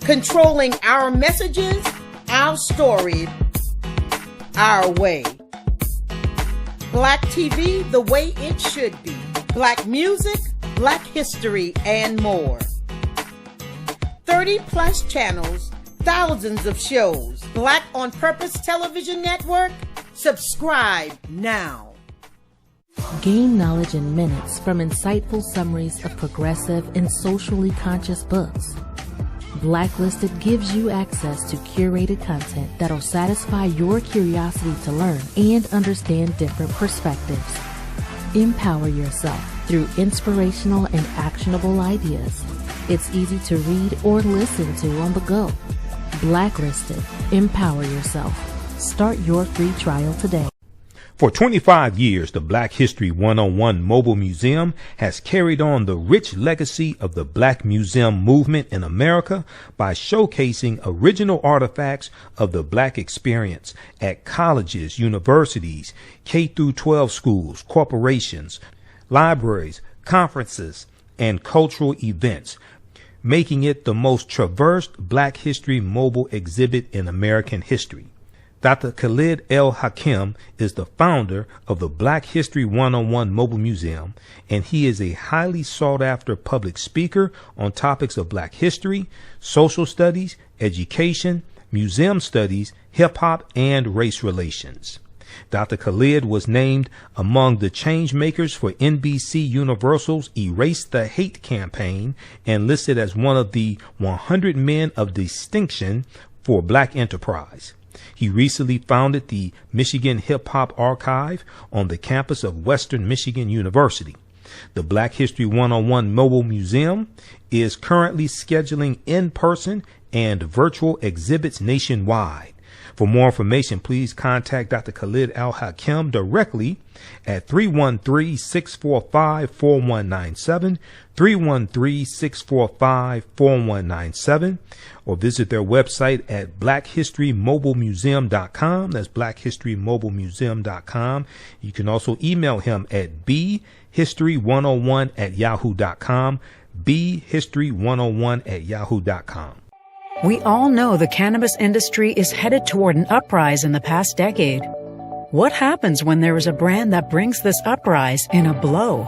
Controlling our messages, our story, our way. Black TV the way it should be. Black music, Black history, and more. 30+ channels, thousands of shows. Black on Purpose Television Network. Subscribe now. Gain knowledge in minutes from insightful summaries of progressive and socially conscious books. Blacklisted gives you access to curated content that'll satisfy your curiosity to learn and understand different perspectives. Empower yourself through inspirational and actionable ideas. It's easy to read or listen to on the go. Blacklisted. Empower yourself. Start your free trial today. For 25 years, the Black History 101 Mobile Museum has carried on the rich legacy of the Black Museum movement in America by showcasing original artifacts of the Black experience at colleges, universities, K-12 schools, corporations, libraries, conferences, and cultural events, making it the most traversed Black History mobile exhibit in American history. Dr. Khalid El-Hakim is the founder of the Black History 101 Mobile Museum, and he is a highly sought-after public speaker on topics of Black history, social studies, education, museum studies, hip-hop, and race relations. Dr. Khalid was named among the change makers for NBC Universal's Erase the Hate campaign and listed as one of the 100 men of distinction for Black enterprise. He recently founded the Michigan Hip Hop Archive on the campus of Western Michigan University. The Black History 101 Mobile Museum is currently scheduling in-person and virtual exhibits nationwide. For more information, please contact Dr. Khalid El-Hakim directly at 313-645-4197, 313-645-4197, or visit their website at blackhistorymobilemuseum.com. That's blackhistorymobilemuseum.com. You can also email him at bhistory101@yahoo.com, bhistory101@yahoo.com. We all know the cannabis industry is headed toward an uprise in the past decade. What happens when there is a brand that brings this uprise in a blow?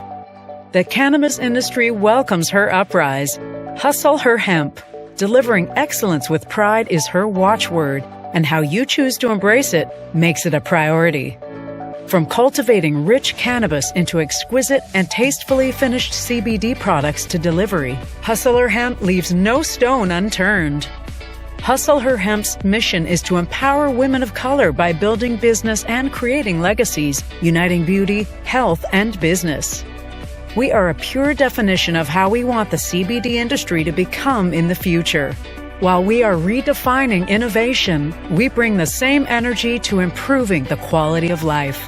The cannabis industry welcomes her uprise. Hustle her hemp. Delivering excellence with pride is her watchword, and how you choose to embrace it makes it a priority. From cultivating rich cannabis into exquisite and tastefully finished CBD products to delivery, Hustle Her Hemp leaves no stone unturned. Hustle Her Hemp's mission is to empower women of color by building business and creating legacies, uniting beauty, health, and business. We are a pure definition of how we want the CBD industry to become in the future. While we are redefining innovation, we bring the same energy to improving the quality of life.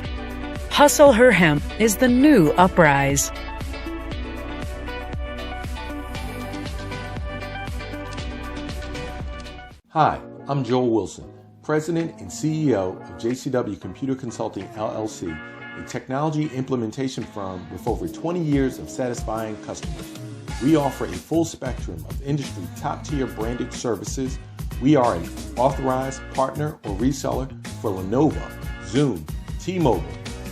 Hustle Her Hemp is the new uprise. Hi, I'm Joel Wilson, President and CEO of JCW Computer Consulting LLC, a technology implementation firm with over 20 years of satisfying customers. We offer a full spectrum of industry top-tier branded services. We are an authorized partner or reseller for Lenovo, Zoom, T-Mobile,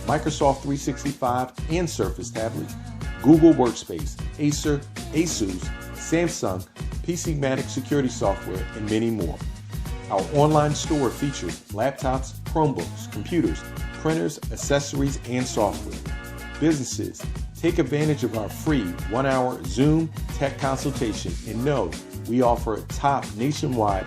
Microsoft 365 and Surface tablets, Google Workspace, Acer, Asus, Samsung, PCmatic security software, and many more. Our online store features laptops, Chromebooks, computers, printers, accessories, and software. Businesses, take advantage of our free 1-hour Zoom tech consultation and know we offer top nationwide